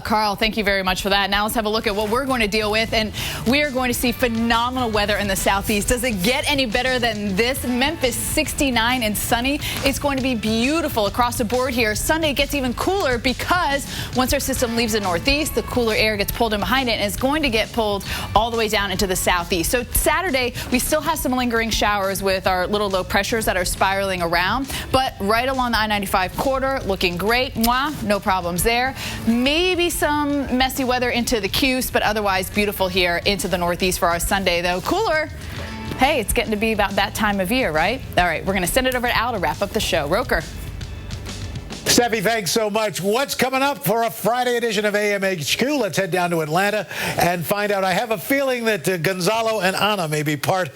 Carl, thank you very much for that. Now let's have a look at what we're going to deal with, and we are going to see phenomenal weather in the southeast. Does it get any better than this? Memphis 69 and sunny. It's going to be beautiful across the board here. Sunday gets even cooler because once our system leaves the northeast, the cooler air gets pulled in behind it, and it's going to get pulled all the way down into the southeast. So Saturday, we still have some lingering showers with our little low pressures that are spiraling around, but right along the I-95 corridor, looking great. Mwah, no problems there. Maybe some messy weather into the Cuse, but otherwise beautiful here into the northeast for our Sunday, though. Cooler. Hey, it's getting to be about that time of year, right? All right, we're going to send it over to Al to wrap up the show. Roker.
Steffi, thanks so much. What's coming up for a Friday edition of AMHQ? Let's head down to Atlanta and find out. I have a feeling that Gonzalo and Ana may be part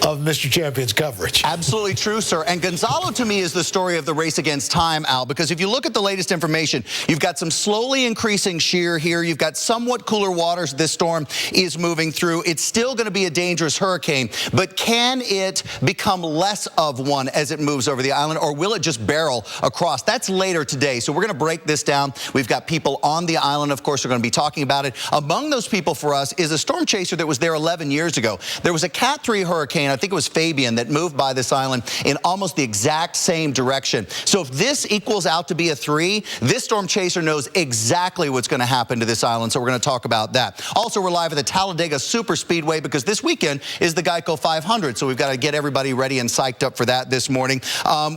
of Mr. Champion's coverage.
Absolutely true, sir. And Gonzalo, to me, is the story of the race against time, Al, because if you look at the latest information, you've got some slowly increasing shear here. You've got somewhat cooler waters this storm is moving through. It's still going to be a dangerous hurricane, but can it become less of one as it moves over the island, or will it just barrel across? That's later today. So we're going to break this down. We've got people on the island, of course, we're going to be talking about it. Among those people for us is a storm chaser that was there 11 years ago. There was a Cat 3 hurricane, I think it was Fabian, that moved by this island in almost the exact same direction. So if this equals out to be a 3, this storm chaser knows exactly what's going to happen to this island. So we're going to talk about that. Also, we're live at the Talladega Super Speedway because this weekend is the Geico 500. So we've got to get everybody ready and psyched up for that this morning.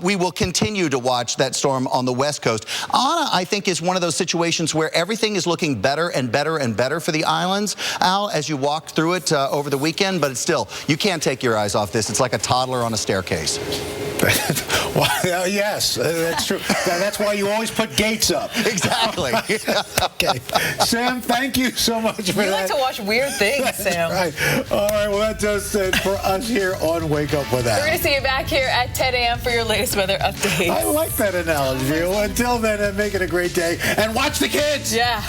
We will continue to watch that storm on the West Coast. Ana, I think, is one of those situations where everything is looking better and better and better for the islands, Al, as you walked through it over the weekend. But it's still, you can't take your eyes off this. It's like a toddler on a staircase.
Well, yes, that's true. That's why you always put gates up.
Exactly.
Okay. Sam, thank you so much for that.
You like to watch weird things, Sam.
Right. All right, well, that does it for us here on Wake Up With Al.
We're going to see you back here at 10 a.m. for your latest weather updates.
I like that analogy. Well, until then, make it a great day. And watch the kids.
Yeah.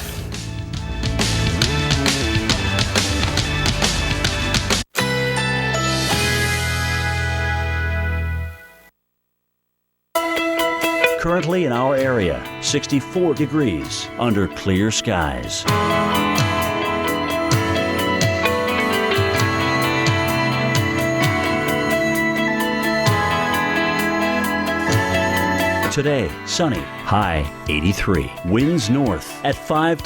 Currently in our area, 64 degrees under clear skies. Today, sunny, high 83. Winds north at 5 to